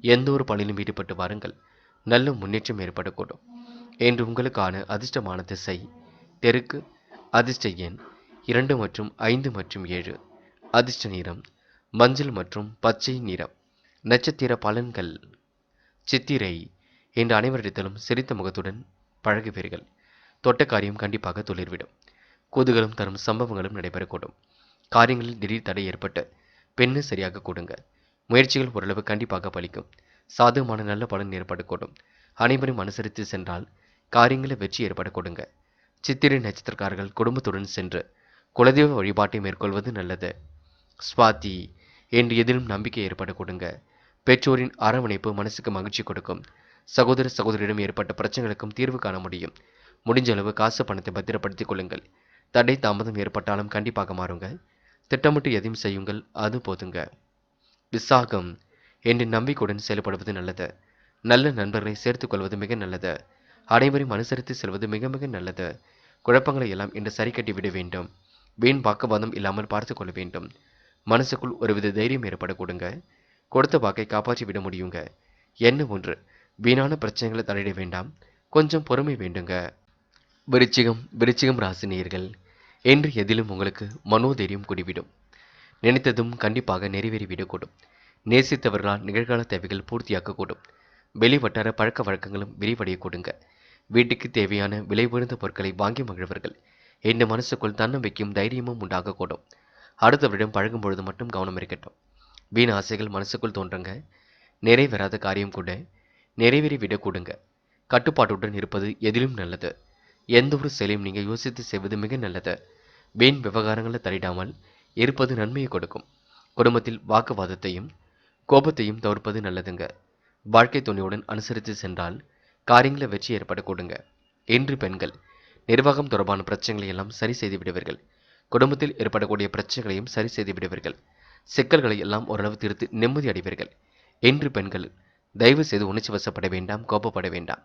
எந்த ஒரு பணியிலும் ஈடுபட்டு வாருங்கள். நல்ல முன்னேற்றம் ஏற்படக்கூடும். என்று உங்களுக்கான அதிர்ஷ்டமான திசை தெற்கு. அதிர்ஷ்ட எண் 2 மற்றும் 5 மற்றும் 7. அதிர்ஷ்ட நிறம் மஞ்சள் மற்றும் பச்சை நிறம். நட்சத்திர பலன்கள். சித்திரை. என்று அனைவரிடத்திலும் சிரித்த முகத்துடன் பழகுவீர்கள். தொட்ட காரியம் கண்டிப்பாக துளிர்விடும். குதூகலம் தரும் சம்பவங்களும் நடைபெறக்கூடும். காரியங்களில் திடீர் தடை ஏற்பட்டு பெண்ணு சரியாக கூடுங்க. முயற்சிகள் ஓரளவு கண்டிப்பாக பலிக்கும். சாதகமான நல்ல பலன் ஏற்படக்கூடும். அனைவரும் அனுசரித்து சென்றால் காரியங்களில் வெற்றி ஏற்பட கொடுங்க. சித்திரை நட்சத்திரக்காரர்கள் குடும்பத்துடன் சென்று குலதெய்வ வழிபாட்டை மேற்கொள்வது நல்லது. ஸ்வாதி. என்று எதிலும் நம்பிக்கை ஏற்பட கொடுங்க. பெற்றோரின் அரவணைப்பு மனசுக்கு மகிழ்ச்சி கொடுக்கும். சகோதர சகோதரியிடம் ஏற்பட்ட பிரச்சனைகளுக்கும் தீர்வு காண முடியும். முடிஞ்ச அளவு காசு பணத்தை பத்திரப்படுத்திக் கொள்ளுங்கள். தடை தாமதம் ஏற்பட்டாலும் கண்டிப்பாக மாறுங்க. திட்டமிட்டு எதையும் செய்யுங்கள், அது போதுங்க. விசாகம். என்று நம்பிக்கையுடன் செயல்படுவது நல்லது. நல்ல நண்பர்களை சேர்த்துக் கொள்வது மிக நல்லது. அனைவரையும் அனுசரித்து செல்வது மிக மிக நல்லது. குழப்பங்களை எல்லாம் இன்று சரி கட்டி விட வேண்டும். வீண் வாக்குவாதம் இல்லாமல் பார்த்து கொள்ள வேண்டும். மனசுக்குள் ஒருவித தைரியம் ஏற்பட கொடுங்க. கொடுத்த வாக்கை காப்பாற்றி விட முடியுங்க. என்ன ஒன்று வீணான பிரச்சனைகளை தலையிட வேண்டாம். கொஞ்சம் பொறுமை வேண்டுங்க. விருச்சிகம் ராசினியர்கள், என்று எதிலும் உங்களுக்கு மனோதைரியம் கூடிவிடும். நினைத்ததும் கண்டிப்பாக நிறைவேறிவிடக்கூடும். நேசித்தவர்களால் நிகழ்கால தேவைகள் பூர்த்தியாக்கக்கூடும். வெளிவட்டார பழக்க வழக்கங்களும் விரிவடைய கொடுங்க. வீட்டுக்கு தேவையான விலை உயர்ந்த பொருட்களை வாங்கி மகிழ்வர்கள். இந்த மனசுக்குள் தன்னம்பிக்கையும் தைரியமும் உண்டாகக்கூடும். அடுத்தவரிடம் பழகும் பொழுது மட்டும் கவனம் இருக்கட்டும். வீண் ஆசைகள் மனசுக்குள் தோன்றுங்க. நிறைவேறாத காரியம் கூட நிறைவேறிவிடக் கொடுங்க. கட்டுப்பாட்டுடன் இருப்பது எதிலும் நல்லது. எந்த ஒரு செயலையும் நீங்கள் யோசித்து செய்வது மிக நல்லது. வீண் விவகாரங்களை தலையிடாமல் இருப்பது நன்மையை கொடுக்கும். குடும்பத்தில் வாக்குவாதத்தையும் கோபத்தையும் தவிர்ப்பது நல்லதுங்க. வாழ்க்கை துணையுடன் அனுசரித்து சென்றால் காரியங்களில் வெற்றி ஏற்பட கொடுங்க. இன்று பெண்கள் நிர்வாகம் தொடர்பான பிரச்சனைகளை எல்லாம் சரி செய்து விடுவீர்கள். குடும்பத்தில் ஏற்படக்கூடிய பிரச்சனைகளையும் சரி செய்து விடுவீர்கள். சிக்கல்களை எல்லாம் ஓரளவு தீர்த்து நிம்மதி அடைவீர்கள். இன்று பெண்கள் தயவு செய்து உணர்ச்சி வசப்பட வேண்டாம், கோபப்பட வேண்டாம்.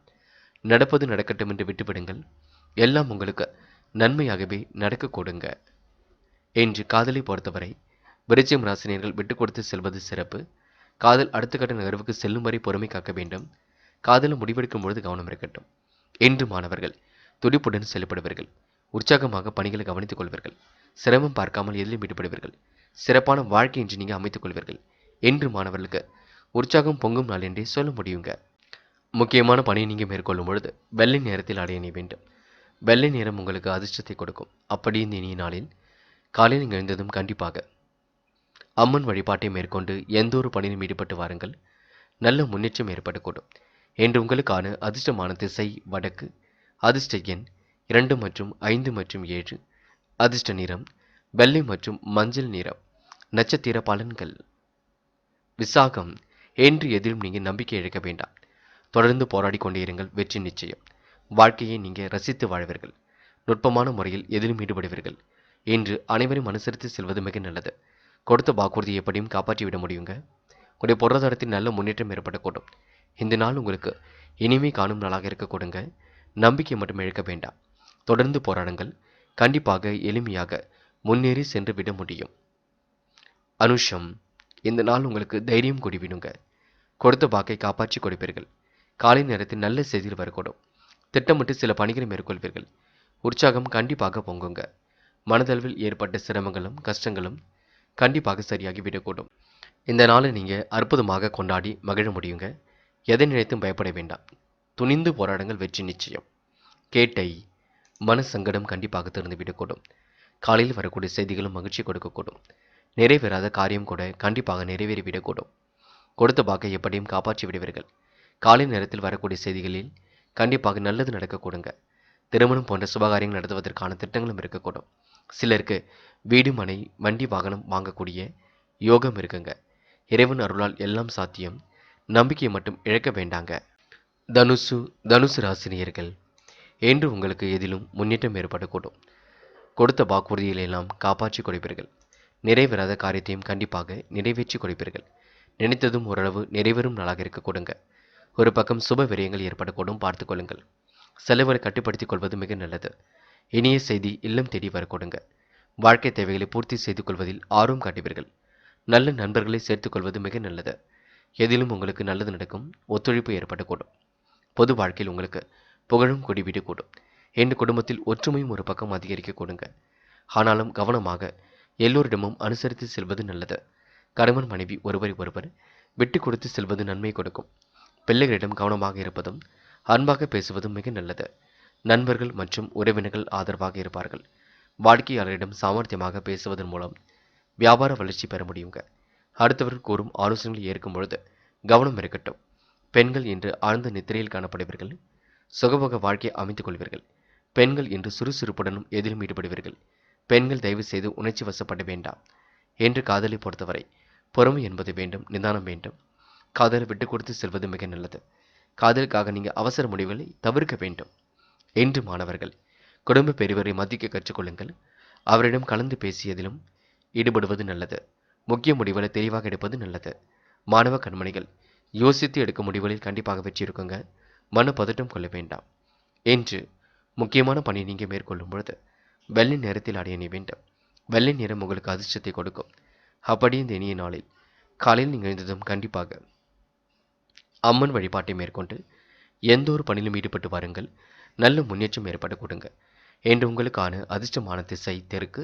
நடப்பது நடக்கட்டும் என்று விட்டுவிடுங்கள். எல்லாம் உங்களுக்கு நன்மையாகவே நடக்க கொடுங்க. என்று காதலை பொறுத்தவரை விருச்சிகம் ராசினியர்கள் விட்டு கொடுத்து செல்வது சிறப்பு. காதல் அடுத்த கட்ட நகர்வுக்கு செல்லும் வரை பொறுமை காக்க வேண்டும். காதலும் முடிவெடுக்கும் பொழுது கவனம் இருக்கட்டும். இன்று மாணவர்கள் துடிப்புடன் செயல்படுவீர்கள். உற்சாகமாக பணிகளை கவனித்துக் கொள்வீர்கள். சிரமம் பார்க்காமல் எதிலும் ஈடுபடுவீர்கள். சிறப்பான வாழ்க்கை என்று நீங்கள் அமைத்துக் கொள்வீர்கள். இன்று மாணவர்களுக்கு உற்சாகம் பொங்கும் நாள் என்றே சொல்ல முடியுங்க. முக்கியமான பணியை நீங்கள் மேற்கொள்ளும் பொழுது வெள்ளை நேரத்தில் அடைய நீ வேண்டும். வெள்ளை நேரம் உங்களுக்கு அதிர்ஷ்டத்தை கொடுக்கும். அப்படி இந்த இனிய நாளில் காலையில் எழுந்ததும் கண்டிப்பாக அம்மன் வழிபாட்டை மேற்கொண்டு எந்த ஒரு பணியிலும் ஈடுபட்டு வாருங்கள். நல்ல முன்னேற்றம் ஏற்படக்கூடும். என்று உங்களுக்கான அதிர்ஷ்டமான திசை வடக்கு. அதிர்ஷ்ட எண் 2 மற்றும் 5 மற்றும் 7. அதிர்ஷ்ட நிறம் வெள்ளை மற்றும் மஞ்சள் நிறம். நட்சத்திர பலன்கள். விசாகம். என்று எதிலும் நீங்க நம்பிக்கை இழக்க வேண்டாம். தொடர்ந்து போராடி கொண்டே இருங்கள், வெற்றி நிச்சயம். வாழ்க்கையை நீங்க ரசித்து வாழ்வீர்கள். நுட்பமான முறையில் எதிலும் ஈடுபடுவீர்கள். இன்று அனைவரும் அனுசரித்து செல்வது மிக நல்லது. கொடுத்த வாக்குறுதியை எப்படியும் காப்பாற்றிவிட முடியுங்க. உங்களுடைய பொருளாதாரத்தில் நல்ல முன்னேற்றம் ஏற்படக்கூடும். இந்த நாள் உங்களுக்கு இனிமை காணும் நாளாக இருக்கக்கூடுங்க. நம்பிக்கை மட்டும் இழக்க வேண்டாம். தொடர்ந்து போராடுங்கள். கண்டிப்பாக எளிமையாக முன்னேறி சென்று விட முடியும். அனுஷம். இந்த நாள் உங்களுக்கு தைரியம் கூடிவிடுங்க. கொடுத்த வாக்கை காப்பாற்றி கொடுப்பீர்கள். காலை நேரத்தில் நல்ல செய்திகள் வரக்கூடும். திட்டமிட்டு சில பணிகளை மேற்கொள்வீர்கள். உற்சாகம் கண்டிப்பாக பொங்குங்க. மனதளவில் ஏற்பட்ட சிரமங்களும் கஷ்டங்களும் கண்டிப்பாக சரியாகி விடக்கூடும். இந்த நாளை நீங்க அற்புதமாக கொண்டாடி மகிழ முடியுங்க. எதை நினைத்தும் பயப்பட வேண்டாம். துணிந்து போராடுங்கள், வெற்றி நிச்சயம். கேட்டை. மன சங்கடம் கண்டிப்பாக திறந்துவிடக்கூடும். காலையில் வரக்கூடிய செய்திகளும் மகிழ்ச்சி கொடுக்கக்கூடும். நிறைவேறாத காரியம் கூட கண்டிப்பாக நிறைவேறிவிடக்கூடும். கொடுத்த வாக்கை எப்படியும் காப்பாற்றி விடுவீர்கள். காலை நேரத்தில் வரக்கூடிய செய்திகளில் கண்டிப்பாக நல்லது நடக்கக்கூடுங்க. திருமணம் போன்ற சுபகாரியங்கள் நடத்துவதற்கான திட்டங்களும் இருக்கக்கூடும். சிலருக்கு வீடு, மனை, வண்டி, வாகனம் வாங்கக்கூடிய யோகம் இருக்குங்க. இறைவன் அருளால் எல்லாம் சாத்தியம். நம்பிக்கையை மட்டும் இழக்க வேண்டாங்க. தனுசு ராசினியர்கள். என்று உங்களுக்கு எதிலும் முன்னேற்றம் ஏற்படக்கூடும். கொடுத்த வாக்குறுதிகளை எல்லாம் காப்பாற்றி கொடுப்பீர்கள். நிறைவேறாத காரியத்தையும் கண்டிப்பாக நிறைவேற்றி கொடுப்பீர்கள். நினைத்ததும் ஓரளவு நிறைவேறும் நாளாக இருக்க கொடுங்க. ஒரு பக்கம் சுப விரயங்கள் ஏற்படக்கூடும், பார்த்துக் கொள்ளுங்கள். செலவுகளை கட்டுப்படுத்திக் கொள்வது மிக நல்லது. இனிய செய்தி இல்லம் தேடி வரக்கூடுங்க. வாழ்க்கை தேவைகளை பூர்த்தி செய்து கொள்வதில் ஆர்வம் காட்டுவீர்கள். நல்ல நண்பர்களை சேர்த்துக் கொள்வது மிக நல்லது. எதிலும் உங்களுக்கு நல்லது நடக்கும், ஒத்துழைப்பு ஏற்படக்கூடும். பொது வாழ்க்கையில் உங்களுக்கு புகழும் கூடிவிடக்கூடும். என் குடும்பத்தில் ஒற்றுமையும் ஒரு பக்கம் அதிகரிக்க கொடுங்க. ஆனாலும் கவனமாக எல்லோரிடமும் அனுசரித்து செல்வது நல்லது. கணவன் மனைவி ஒருவரை ஒருவர் விட்டு கொடுத்து செல்வது நன்மை கொடுக்கும். பிள்ளைகளிடம் கவனமாக இருப்பதும் அன்பாக பேசுவதும் மிக நல்லது. நண்பர்கள் மற்றும் உறவினர்கள் ஆதரவாக இருப்பார்கள். வாடிக்கையாளரிடம் சாமர்த்தியமாக பேசுவதன் மூலம் வியாபார வளர்ச்சி பெற முடியுங்க. அடுத்தவர்கள் கூறும் ஆலோசனைகளை ஏற்கும் பொழுது கவனம் இருக்கட்டும். பெண்கள் இன்று ஆழ்ந்த நித்திரையில் காணப்படுவீர்கள். சுகபோக வாழ்க்கையை அமைத்துக் கொள்வீர்கள். பெண்கள் இன்று சுறுசுறுப்புடனும் எதிலும் ஈடுபடுவீர்கள். பெண்கள் தயவு செய்து உணர்ச்சி வசப்பட வேண்டாம். என்று காதலை பொறுத்தவரை பொறுமை என்பது வேண்டும், நிதானம் வேண்டும். காதலை விட்டு கொடுத்து செல்வது மிக நல்லது. காதலுக்காக நீங்கள் அவசர முடிவுகளை தவிர்க்க வேண்டும். என்று மாணவர்கள் குடும்ப பெரியவரை மதிக்க கற்றுக்கொள்ளுங்கள். அவரிடம் கலந்து பேசியதிலும் ஈடுபடுவது நல்லது. முக்கிய முடிவுகளை தெளிவாக எடுப்பது நல்லது. மாணவ கண்மணிகள் யோசித்து எடுக்கும் முடிவுகளில் கண்டிப்பாக வெற்றி இருக்குங்க. மன பதட்டம் கொள்ள வேண்டாம். என்று முக்கியமான பணியை நீங்கள் மேற்கொள்ளும் பொழுது வெள்ளை நேரத்தில் அடைய வேண்டும். வெள்ளை நிறம் உங்களுக்கு அதிர்ஷ்டத்தை கொடுக்கும். அப்படி இந்த இனிய நாளில் காலையில் நீங்கள் எழுந்ததும் கண்டிப்பாக அம்மன் வழிபாட்டை மேற்கொண்டு எந்த ஒரு பணியிலும் ஈடுபட்டு வாருங்கள். நல்ல முன்னேற்றம் ஏற்பட கொடுங்க. என்று உங்களுக்கான அதிர்ஷ்டமான திசை தெற்கு.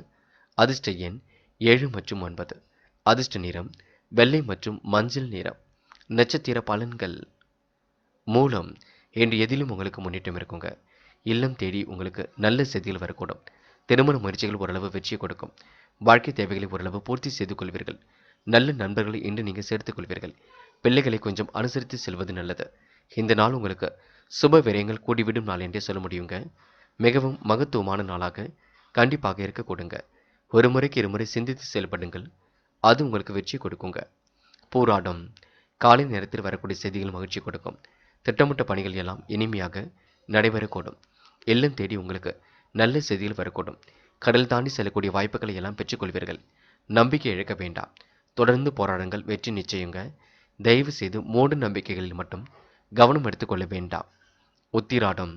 அதிர்ஷ்ட எண் 7 மற்றும் 9. அதிர்ஷ்ட நிறம் வெள்ளை மற்றும் மஞ்சள் நிறம். நட்சத்திர பலன்கள். மூலம். என்று எதிலும் உங்களுக்கு முன்னேற்றம் இருக்குங்க. இல்லம் தேடி உங்களுக்கு நல்ல செய்திகள் வரக்கூடும். திருமண முயற்சிகள் ஓரளவு வெற்றியை கொடுக்கும். வாழ்க்கை தேவைகளை ஓரளவு பூர்த்தி செய்து கொள்வீர்கள். நல்ல நண்பர்களை இன்று நீங்கள் சேர்த்துக் கொள்வீர்கள். பிள்ளைகளை கொஞ்சம் அனுசரித்து செல்வது நல்லது. இந்த நாள் உங்களுக்கு சுப விரயங்கள் கூடிவிடும் நாள் என்றே சொல்ல முடியுங்க. மிகவும் மகத்துவமான நாளாக கண்டிப்பாக இருக்க கொடுங்க. ஒரு முறைக்கு இருமுறை சிந்தித்து செயல்படுங்கள். அது உங்களுக்கு வெற்றி கொடுக்குங்க. போராடம். காலை நேரத்தில் வரக்கூடிய செய்திகள் மகிழ்ச்சி கொடுக்கும். திட்டமிட்ட பணிகள் எல்லாம் இனிமையாக நடைபெறக்கூடும். இல்லம் தேடி உங்களுக்கு நல்ல செய்திகள் வரக்கூடும். கடல் தாண்டி செல்லக்கூடிய வாய்ப்புகளை எல்லாம் பெற்றுக்கொள்வீர்கள். நம்பிக்கை இழக்க வேண்டாம். தொடர்ந்து போராடுங்கள், வெற்றி நிச்சயங்க. தயவு செய்து மூட நம்பிக்கைகளில் மட்டும் கவனம் எடுத்துக்கொள்ள வேண்டாம். உத்திராடம்.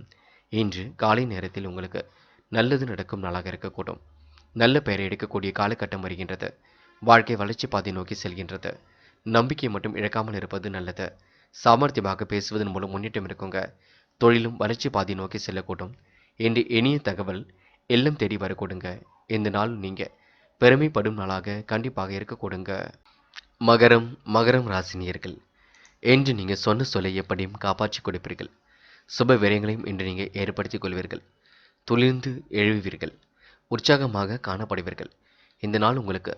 இன்று காலை நேரத்தில் உங்களுக்கு நல்லது நடக்கும் நாளாக இருக்கக்கூடும். நல்ல பெயரை எடுக்கக்கூடிய காலகட்டம் வருகின்றது. வாழ்க்கை வளர்ச்சி பாதை நோக்கி செல்கின்றது. நம்பிக்கை மட்டும் இழக்காமல் இருப்பது நல்லது. சாமர்த்தியமாக பேசுவதன் மூலம் முன்னேற்றம் இருக்குங்க. தொழிலும் வளர்ச்சி பாதை நோக்கி செல்லக்கூடும். என்று இனிய தகவல் எல்லாம் தேடி வரக்கூடுங்க. இந்த நாள் நீங்க பெருமைப்படும் நாளாக கண்டிப்பாக இருக்கக்கூடுங்க. மகரம் ராசினியர்கள். என்று நீங்க சொன்ன சொல்லை எப்படியும் காப்பாற்றி கொடுப்பீர்கள். சுப விரயங்களையும் இன்று நீங்க ஏற்படுத்திக் கொள்வீர்கள். துளிர்ந்து எழுவீர்கள். உற்சாகமாக காணப்படுவீர்கள். இந்த நாள் உங்களுக்கு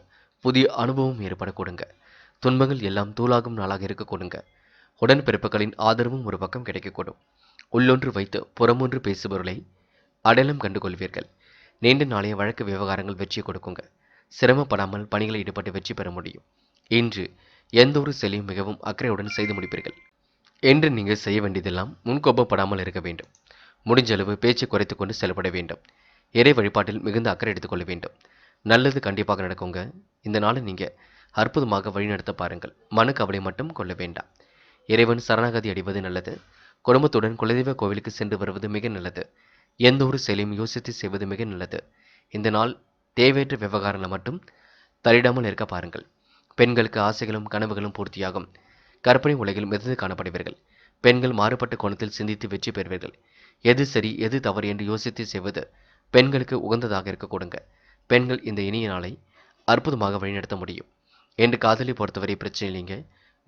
புதிய அனுபவம் ஏற்பட கொடுங்க. துன்பங்கள் எல்லாம் தூளாகும் நாளாக இருக்க கொடுங்க. உடன்பிறப்புகளின் ஆதரவும் ஒரு பக்கம் கிடைக்கக்கூடும். உள்ளொன்று வைத்து புறமொன்று பேசுபவர்களை அடையாளம் கண்டு கொள்வீர்கள். நீண்ட நாளைய வழக்கு விவகாரங்கள் வெற்றியை கொடுக்குங்க. சிரமப்படாமல் பணிகளில் ஈடுபட்டு வெற்றி பெற முடியும். இன்று எந்த ஒரு செயலையும் மிகவும் அக்கறையுடன் செய்து முடிப்பீர்கள். என்று நீங்கள் செய்ய வேண்டியதெல்லாம் முன்கோபப்படாமல் இருக்க வேண்டும். முடிஞ்ச அளவு பேச்சை குறைத்துக் கொண்டு செயல்பட வேண்டும். இறை வழிபாட்டில் மிகுந்த அக்கறை எடுத்துக்கொள்ள வேண்டும். நல்லது கண்டிப்பாக நடக்குங்க. இந்த நாளை நீங்க அற்புதமாக வழிநடத்த பாருங்கள். மனக்கவலை மட்டும் கொள்ள வேண்டாம். இறைவன் சரணாகதி அடைவது நல்லது. குடும்பத்துடன் குலதெய்வ கோவிலுக்கு சென்று வருவது மிக நல்லது. எந்த ஒரு செயலையும் யோசித்து செய்வது மிக நல்லது. இந்த நாள் தேவையற்ற விவகாரங்களை மட்டும் தலையிடாமல் இருக்க பாருங்கள். பெண்களுக்கு ஆசைகளும் கனவுகளும் பூர்த்தியாகும். கற்பனை உலகில் மிதந்து காணப்படுவீர்கள். பெண்கள் மாறுபட்ட கோணத்தில் சிந்தித்து வெற்றி பெறுவீர்கள். எது சரி எது தவறு என்று யோசித்து செய்வது பெண்களுக்கு உகந்ததாக இருக்க கொடுங்க. பெண்கள் இந்த இனிய நாளை அற்புதமாக வழிநடத்த முடியும். என்று காதலை பொறுத்தவரை பிரச்சனை இல்லைங்க.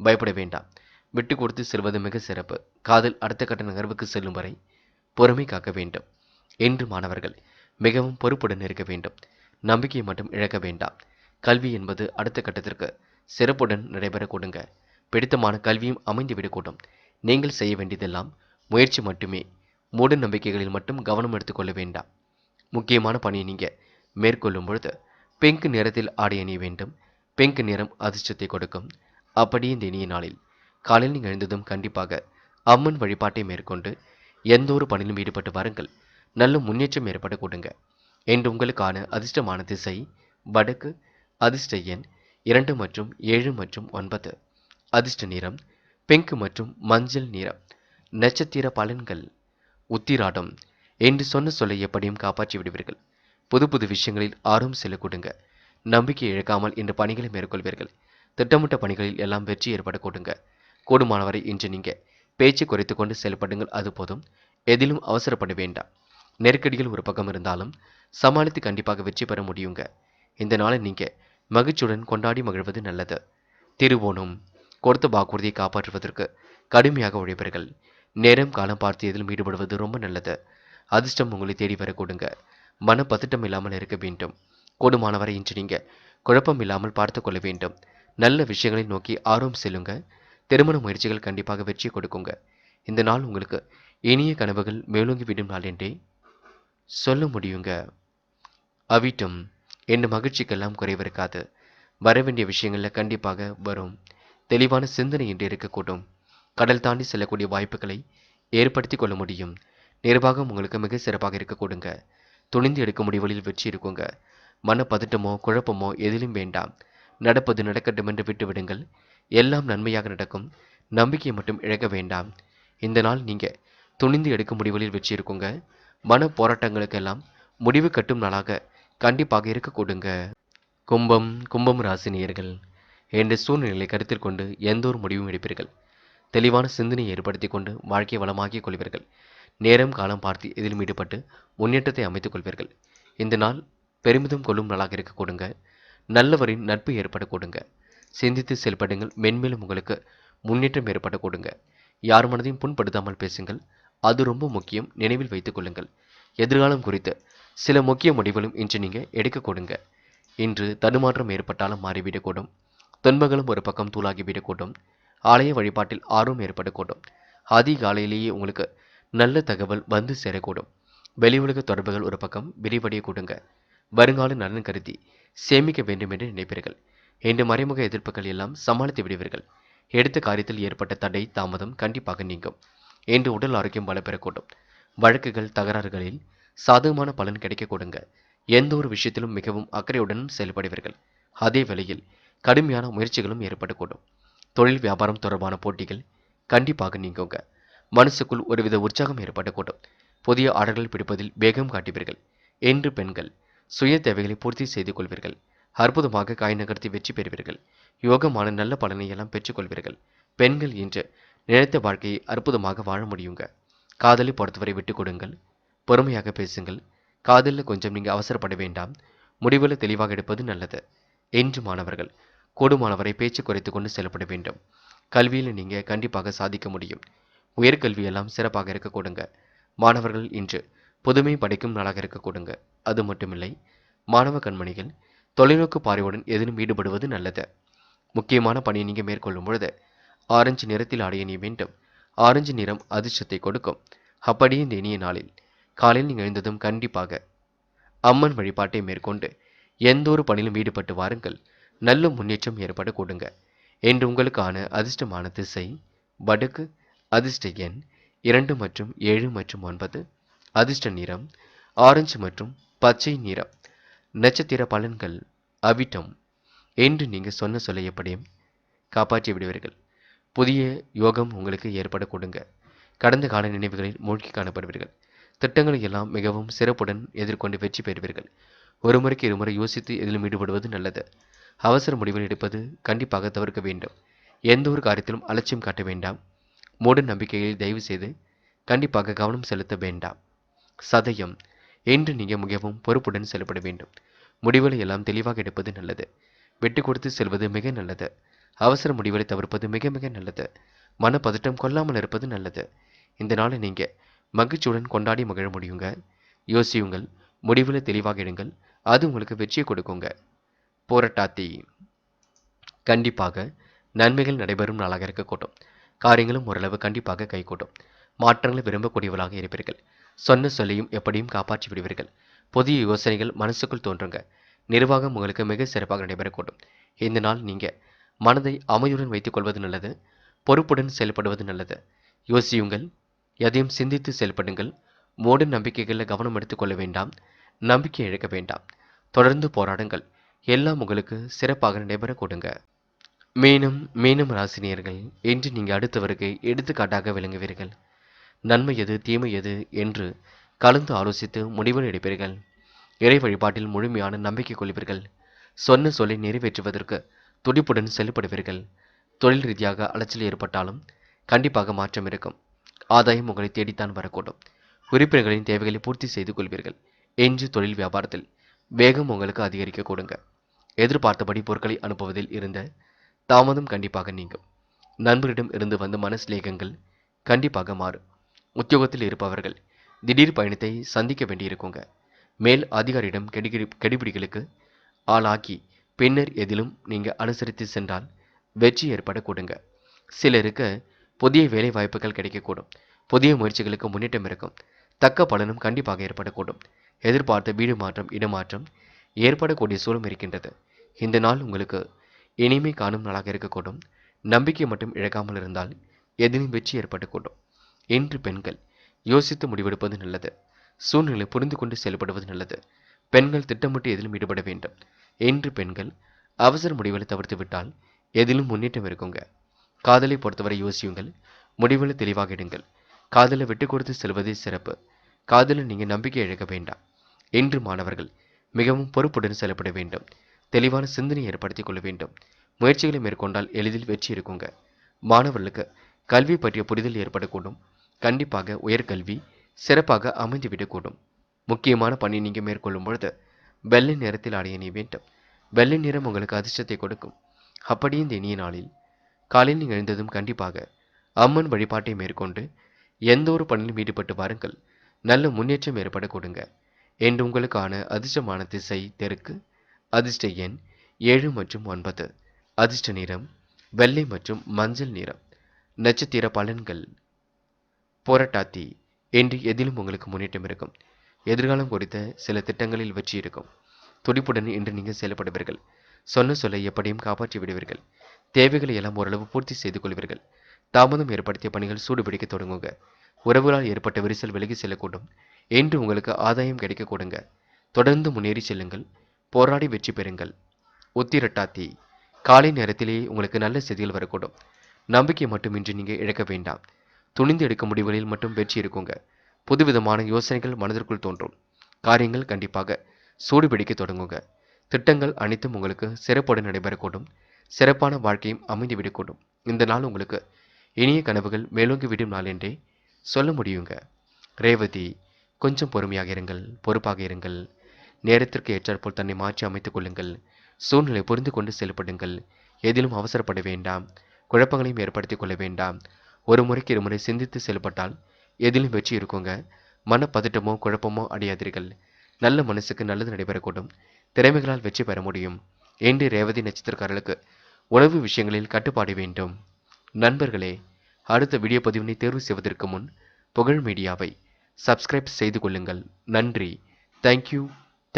பயப்பட வேண்டாம். விட்டு கொடுத்து செல்வது மிக சிறப்பு. காதல் அடுத்த கட்ட நகர்வுக்கு செல்லும் வரை பொறுமை காக்க வேண்டும். என்று மாணவர்கள் மிகவும் பொறுப்புடன் இருக்க வேண்டும். நம்பிக்கையை மட்டும் இழக்க வேண்டாம். கல்வி என்பது அடுத்த கட்டத்திற்கு சிறப்புடன் நடைபெற கொடுங்க. பிடித்தமான கல்வியும் அமைந்துவிடக்கூடும். நீங்கள் செய்ய வேண்டியதெல்லாம் முயற்சி மட்டுமே. மூட நம்பிக்கைகளில் மட்டும் கவனம் எடுத்துக்கொள்ள வேண்டாம். முக்கியமான பணியை நீங்க மேற்கொள்ளும் பொழுது பிங்க் நிறத்தில் ஆடை அணிய வேண்டும். பிங்க் நிறம் அதிர்ஷ்டத்தை கொடுக்கும். அப்படியே இந்த இனிய நாளில் காலையில் நீங்கள் எழுந்ததும் கண்டிப்பாக அம்மன் வழிபாட்டை மேற்கொண்டு எந்த ஒரு பணியிலும் ஈடுபட்டு வாருங்கள். நல்ல முன்னேற்றம் ஏற்பட கொடுங்க. என்று உங்களுக்கான அதிர்ஷ்டமான திசை வடக்கு. அதிர்ஷ்ட எண் 2 மற்றும் 7 மற்றும் 9. அதிர்ஷ்ட நிறம் பிங்க் மற்றும் மஞ்சள் நிறம். நட்சத்திர பலன்கள். உத்திராடம். என்று சொன்ன சொல்லை எப்படியும் காப்பாற்றி விடுவீர்கள். புது புது விஷயங்களில் ஆர்வம் செல்ல கொடுங்க. நம்பிக்கை இழக்காமல் இன்று பணிகளை மேற்கொள்வீர்கள். திட்டமிட்ட பணிகளில் எல்லாம் வெற்றி ஏற்பட கொடுங்க. கூடுமானவரை இன்று நீங்க பேச்சு குறைத்து கொண்டு செயல்படுங்கள். அது போதும். எதிலும் அவசரப்பட வேண்டாம். நெருக்கடிகள் ஒரு பக்கம் இருந்தாலும் சமாளித்து கண்டிப்பாக வெற்றி பெற முடியுங்க. இந்த நாளை நீங்க மகிழ்ச்சியுடன் கொண்டாடி மகிழ்வது நல்லது. திருவோணம். கொடுத்த வாக்குறுதியை காப்பாற்றுவதற்கு கடுமையாக உழைப்பீர்கள். நேரம் காலம் பார்த்து எதிலும் ஈடுபடுவது ரொம்ப நல்லது. அதிர்ஷ்டம் உங்களை தேடி வர கொடுங்க. மன பதட்டம் இல்லாமல் இருக்க வேண்டும். கூடுமானவரை இன்று நீங்க குழப்பம் இல்லாமல் பார்த்து கொள்ள வேண்டும். நல்ல விஷயங்களை நோக்கி ஆர்வம் செல்லுங்க. திருமண முயற்சிகள் கண்டிப்பாக வெற்றி கொடுக்குங்க. இந்த நாள் உங்களுக்கு இனிய கனவுகள் மேலோங்கி விடும் நாள் என்றே சொல்ல முடியுங்க. அவிட்டம். என் மகிழ்ச்சிக்கெல்லாம் குறைவிருக்காது. வரவேண்டிய விஷயங்கள்ல கண்டிப்பாக வரும். தெளிவான சிந்தனை என்று இருக்கக்கூடும். கடல் தாண்டி செல்லக்கூடிய வாய்ப்புகளை ஏற்படுத்தி கொள்ள முடியும். நிர்வாகம் உங்களுக்கு மிக சிறப்பாக இருக்க கொடுங்க. துணிந்து எடுக்க முடிவுகளில் வெற்றி இருக்குங்க. மன பதட்டமோ குழப்பமோ எதிலும் வேண்டாம். நடப்பது நடக்கட்டும் என்று விட்டு விடுங்கள். எல்லாம் நன்மையாக நடக்கும். நம்பிக்கையை மட்டும் இழக்க வேண்டாம். இந்த நாள் நீங்க துணிந்து எடுக்க முடிவுகளில் வெற்றி இருக்குங்க. மன போராட்டங்களுக்கெல்லாம் முடிவு கட்டும் நாளாக கண்டிப்பாக இருக்க கொடுங்க. கும்பம் ராசி நேயர்கள். என்ற சூழ்நிலையை கருத்தில் கொண்டு எந்த ஒரு முடிவும் எடுப்பீர்கள். தெளிவான சிந்தனையை ஏற்படுத்தி கொண்டு வாழ்க்கையை வளமாக்கிக் கொள்வீர்கள். நேரம் காலம் பார்த்து இதிலும் ஈடுபட்டு முன்னேற்றத்தை அமைத்துக் கொள்வீர்கள். இந்த நாள் பெருமிதம் கொள்ளும் நாளாக இருக்க கொடுங்க. நல்லவரின் நட்பு ஏற்பட கொடுங்க. சிந்தித்து செயல்படுங்கள். மென்மேலும் உங்களுக்கு முன்னேற்றம் ஏற்பட கொடுங்க. யார் மனதையும் புண்படுத்தாமல் பேசுங்கள். அது ரொம்ப முக்கியம். நினைவில் வைத்துக் கொள்ளுங்கள். எதிர்காலம் குறித்து சில முக்கிய முடிவுகளும் இன்று நீங்க எடுக்க கொடுங்க. இன்று தடுமாற்றம் ஏற்பட்டாலும் மாறிவிடக்கூடும். துன்பங்களும் ஒரு பக்கம் தூளாகிவிடக்கூடும். ஆலய வழிபாட்டில் ஆர்வம் ஏற்படக்கூடும். அதிகாலையிலேயே உங்களுக்கு நல்ல தகவல் வந்து சேரக்கூடும். வெளி உலக தொடர்புகள் ஒரு பக்கம் விரிவடைய கொடுங்க. வருங்கால நலன் கருதி சேமிக்க வேண்டும் என்று நினைப்பீர்கள். இன்று மறைமுக எதிர்ப்புகள் எல்லாம் சமாளித்து விடுவீர்கள். எடுத்த காரியத்தில் ஏற்பட்ட தடை தாமதம் கண்டிப்பாக நீங்கும். இன்று உடல் ஆரோக்கியம் பல பெறக்கூடும். வழக்குகள் தகராறுகளில் சாதகமான பலன் கிடைக்க கொடுங்க. எந்த ஒரு விஷயத்திலும் மிகவும் அக்கறையுடன் செயல்படுவீர்கள். அதே வேளையில் கடுமையான முயற்சிகளும் ஏற்படக்கூடும். தொழில் வியாபாரம் தொடர்பான போட்டிகள் கண்டிப்பாக நீங்குங்க. மனசுக்குள் ஒருவித உற்சாகம் ஏற்படக்கூடும். புதிய ஆர்டர்கள் பிடிப்பதில் வேகம் காட்டுவீர்கள். என்று பெண்கள் சுய தேவைகளை பூர்த்தி செய்து கொள்வீர்கள். அற்புதமாக காய் நகர்த்தி வெற்றி பெறுவீர்கள். யோகமான நல்ல பலனை எல்லாம் பெற்றுக்கொள்வீர்கள். பெண்கள் இன்று நினைத்த வாழ்க்கையை அற்புதமாக வாழ முடியுங்க. காதலை பொறுத்தவரை விட்டுக் கொடுங்கள். பொறுமையாக பேசுங்கள். காதலில் கொஞ்சம் நீங்க அவசரப்பட வேண்டாம். முடிவில் தெளிவாக எடுப்பது நல்லது. என்று மாணவர்கள் கூடுமானவரை பேச்சு குறைத்து கொண்டு செயல்பட வேண்டும். கல்வியில் நீங்க கண்டிப்பாக சாதிக்க முடியும். உயர்கல்வியெல்லாம் சிறப்பாக இருக்க கொடுங்க. மாணவர்கள் இன்று புதுமை படைக்கும் நாளாக இருக்க கொடுங்க. அது மட்டுமில்லை, மாணவ கண்மணிகள் தொலைநோக்கு பார்வையுடன் எதிலும் ஈடுபடுவது நல்லது. முக்கியமான பணியை நீங்க மேற்கொள்ளும் பொழுது ஆரஞ்சு நிறத்தில் ஆடை அணிய வேண்டும். ஆரஞ்சு நிறம் அதிர்ஷ்டத்தை கொடுக்கும். அப்படியே இந்த இனிய நாளில் காலையில் நீங்கள் எழுந்ததும் கண்டிப்பாக அம்மன் வழிபாட்டை மேற்கொண்டு எந்த ஒரு பணியிலும் ஈடுபட்டு வாருங்கள். நல்ல முன்னேற்றம் ஏற்பட கொடுங்க. என்று உங்களுக்கான அதிர்ஷ்டமான திசை வடக்கு, அதிர்ஷ்ட எண் 2 மற்றும் 7 மற்றும் 9, அதிர்ஷ்ட நிறம் ஆரஞ்சு மற்றும் பச்சை நிறம். நட்சத்திர பலன்கள் அவிட்டம். என்று நீங்க சொன்ன சொல்லை எப்படியும் காப்பாற்றி விடுவீர்கள். புதிய யோகம் உங்களுக்கு ஏற்பட கொடுங்க. கடந்த கால நினைவுகளில் மூழ்கி காணப்படுவீர்கள். திட்டங்களை எல்லாம் மிகவும் சிறப்புடன் எதிர்கொண்டு வெற்றி பெறுவீர்கள். ஒரு முறைக்கு இருமுறை யோசித்து எதிலும் ஈடுபடுவது நல்லது. அவசர முடிவுகள் எடுப்பது கண்டிப்பாக தவிர்க்க வேண்டும். எந்த ஒரு காரியத்திலும் அலட்சியம் காட்ட வேண்டாம். மூட நம்பிக்கைகளில் தயவு செய்து கண்டிப்பாக கவனம் செலுத்த வேண்டாம். சதயம். என்று நீங்கள் மிகவும் பொறுப்புடன் செயல்பட வேண்டும். முடிவுகளை எல்லாம் தெளிவாக எடுப்பது நல்லது. விட்டு கொடுத்து செல்வது மிக நல்லது. அவசர முடிவுகளை தவிர்ப்பது மிக மிக நல்லது. மனப்பதட்டம் கொள்ளாமல் இருப்பது நல்லது. இந்த நாளை நீங்க மகிழ்ச்சியுடன் கொண்டாடி மகிழ முடியுங்க. யோசியுங்கள், முடிவுகளை தெளிவாக எடுங்கள். அது உங்களுக்கு வெற்றியை கொடுக்குங்க. போராட்டாத்தி. கண்டிப்பாக நன்மைகள் நடைபெறும் நாளாக இருக்கக்கூடும். காரியங்களும் ஓரளவு கண்டிப்பாக கைகூடும். மாற்றங்களை விரும்பக்கூடியவர்களாக இருப்பீர்கள். சொன்ன சொல்லையும் எப்படியும் காப்பாற்றி விடுவீர்கள். புதிய யோசனைகள் மனசுக்குள் தோன்றுங்க. நிர்வாகம் உங்களுக்கு மிக சிறப்பாக நடைபெறக்கூடும். இந்த நாள் நீங்க மனதை அமைதியுடன் வைத்துக் கொள்வது நல்லது. பொறுப்புடன் செயல்படுவது நல்லது. யோசியுங்கள், எதையும் சிந்தித்து செயல்படுங்கள். மூட நம்பிக்கைகளில் கவனம் எடுத்துக் கொள்ள வேண்டாம். நம்பிக்கை இழக்க வேண்டாம். தொடர்ந்து போராடுங்கள். எல்லாம் உங்களுக்கு சிறப்பாக நடைபெற கொடுங்க. மீனம் ராசினியர்கள், இன்று நீங்க அடுத்தவருக்கு எடுத்துக்காட்டாக விளங்குவீர்கள். நன்மை எது தீமை எது என்று கலந்து ஆலோசித்து முடிவுகள் எடுப்பீர்கள். இறை வழிபாட்டில் முழுமையான நம்பிக்கை கொள்வீர்கள். சொன்ன சொல்லை நிறைவேற்றுவதற்கு துடிப்புடன் செயல்படுவீர்கள். தொழில் ரீதியாக அலைச்சல் ஏற்பட்டாலும் கண்டிப்பாக மாற்றம் இருக்கும். ஆதாயம் உங்களை தேடித்தான் வரக்கூடும். உறுப்பினர்களின் தேவைகளை பூர்த்தி செய்து கொள்வீர்கள். என்று தொழில் வியாபாரத்தில் வேகம் உங்களுக்கு அதிகரிக்க கொடுங்க. எதிர்பார்த்தபடி பொருட்களை அனுப்புவதில் இருந்த தாமதம் கண்டிப்பாக நீங்கும். நண்பரிடம் இருந்து வந்த மனசிலேகங்கள் கண்டிப்பாக மாறும். உத்தியோகத்தில் இருப்பவர்கள் திடீர் பயணத்தை சந்திக்க வேண்டியிருக்குங்க. மேல் அதிகாரியிடம் கெடுபிடிகளுக்கு ஆளாக்கி பின்னர் எதிலும் நீங்க அனுசரித்து சென்றால் வெற்றி ஏற்பட கொடுங்க. சிலருக்கு புதிய வேலை வாய்ப்புகள் கிடைக்கக்கூடும். புதிய முயற்சிகளுக்கு முன்னேற்றம் இருக்கும். தக்க பலனும் கண்டிப்பாக ஏற்படக்கூடும். எதிர்பார்த்த வீடு மாற்றம் இடமாற்றம் ஏற்படக்கூடிய சூழலும் இருக்கின்றது. இந்த நாள் உங்களுக்கு இனிமை காணும் நாளாக இருக்கக்கூடும். நம்பிக்கை மட்டும் இழக்காமல் இருந்தால் எதிலும் வெற்றி ஏற்படக்கூடும். இன்று பெண்கள் யோசித்து முடிவெடுப்பது நல்லது. சூழ்நிலை புரிந்து கொண்டு செயல்படுவது நல்லது. பெண்கள் திட்டமிட்டு எதிலும் ஈடுபட வேண்டும். இன்று பெண்கள் அவசர முடிவுகளை தவிர்த்து விட்டால் எதிலும் முன்னேற்றம் இருக்குங்க. காதலை பொறுத்தவரை யோசியுங்கள், முடிவுகளை தெளிவாக எடுங்கள். காதலை விட்டு கொடுத்து செல்வதே சிறப்பு. காதலில் நீங்க நம்பிக்கை இழக்க வேண்டாம். இன்று மாணவர்கள் மிகவும் பொறுப்புடன் செயல்பட வேண்டும். தெளிவான சிந்தனை ஏற்படுத்திக் கொள்ள வேண்டும். முயற்சிகளை மேற்கொண்டால் எளிதில் வெற்றி இருக்குங்க. மாணவர்களுக்கு கல்வி பற்றிய புரிதல் ஏற்படக்கூடும். கண்டிப்பாக உயர்கல்வி சிறப்பாக அமைந்துவிடக்கூடும். முக்கியமான பணி நீங்க மேற்கொள்ளும் பொழுது வெள்ளை நிறத்தில் ஆடைய நீ வேண்டும். வெள்ளை நிறம் உங்களுக்கு அதிர்ஷ்டத்தை கொடுக்கும். அப்படி இந்த இனிய நாளில் காலையில் நீங்கள் எழுந்ததும் கண்டிப்பாக அம்மன் வழிபாட்டை மேற்கொண்டு எந்த ஒரு பணியிலும் ஈடுபட்டு வாருங்கள். நல்ல முன்னேற்றம் ஏற்பட கொடுங்க. என்று உங்களுக்கான அதிர்ஷ்டமான திசை தெற்கு, அதிர்ஷ்ட எண் 7 மற்றும் 9, அதிர்ஷ்ட நிறம் வெள்ளை மற்றும் மஞ்சள் நிறம். நட்சத்திர பலன்கள் போராட்டாத்தி. என்று எதிலும் உங்களுக்கு முன்னேற்றம் இருக்கும். எதிர்காலம் குறித்த சில திட்டங்களில் வெற்றி இருக்கும். துடிப்புடன் இன்று நீங்கள் செயல்படுவீர்கள். சொன்ன சொல்லை எப்படியும் காப்பாற்றி விடுவீர்கள். தேவைகளை எல்லாம் ஓரளவு பூர்த்தி செய்து கொள்வீர்கள். தாமதம் ஏற்படுத்திய பணிகள் சூடுபிடிக்க தொடங்குங்க. உறவுகளால் ஏற்பட்ட விரிசல் விலகி செல்லக்கூடும். என்று உங்களுக்கு ஆதாயம் கிடைக்க கொடுங்க. தொடர்ந்து முன்னேறி செல்லுங்கள். போராடி வெற்றி பெறுங்கள். உத்திரட்டாத்தி. காலை நேரத்திலேயே உங்களுக்கு நல்ல செய்திகள் வரக்கூடும். நம்பிக்கை மட்டுமின்றி நீங்க இழக்க வேண்டாம். துணிந்து எடுக்க முடிவுகளில் மட்டும் வெற்றி இருக்குங்க. புதுவிதமான யோசனைகள் மனதிற்குள் தோன்றும். காரியங்கள் கண்டிப்பாக சூடுபிடிக்க தொடங்குங்க. திட்டங்கள் அனைத்தும் உங்களுக்கு சிறப்புடன் நடைபெறக்கூடும். சிறப்பான வாழ்க்கையும் அமைந்துவிடக்கூடும். இந்த நாள் உங்களுக்கு இனிய கனவுகள் மேலோங்கி விடும் நாள் என்றே சொல்ல முடியுங்க. ரேவதி. கொஞ்சம் பொறுமையாக இருங்கள், பொறுப்பாக இருங்கள். நேரத்திற்கு ஏற்றாற்போல் தன்னை மாற்றி அமைத்துக் கொள்ளுங்கள். சூழ்நிலை புரிந்து கொண்டு செயல்படுங்கள். எதிலும் அவசரப்பட வேண்டாம். குழப்பங்களையும் ஏற்படுத்திக் கொள்ள வேண்டாம். ஒரு முறைக்கு இருமுறை சிந்தித்து செயல்பட்டால் எதிலும் வெற்றி இருக்குங்க. மனப்பதட்டமோ குழப்பமோ அடையாதீர்கள். நல்ல மனசுக்கு நல்லது நடைபெறக்கூடும். திறமைகளால் வெற்றி பெற முடியும். என்று ரேவதி நட்சத்திரக்காரர்களுக்கு உணவு விஷயங்களில் கட்டுப்பாடு வேண்டும். நண்பர்களே, அடுத்த வீடியோ பதிவினை தேர்வு செய்வதற்கு முன் புகழ் மீடியாவை சப்ஸ்கிரைப் செய்து கொள்ளுங்கள். நன்றி. தேங்க்யூ.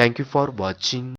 தேங்க்யூ ஃபார் வாட்சிங்.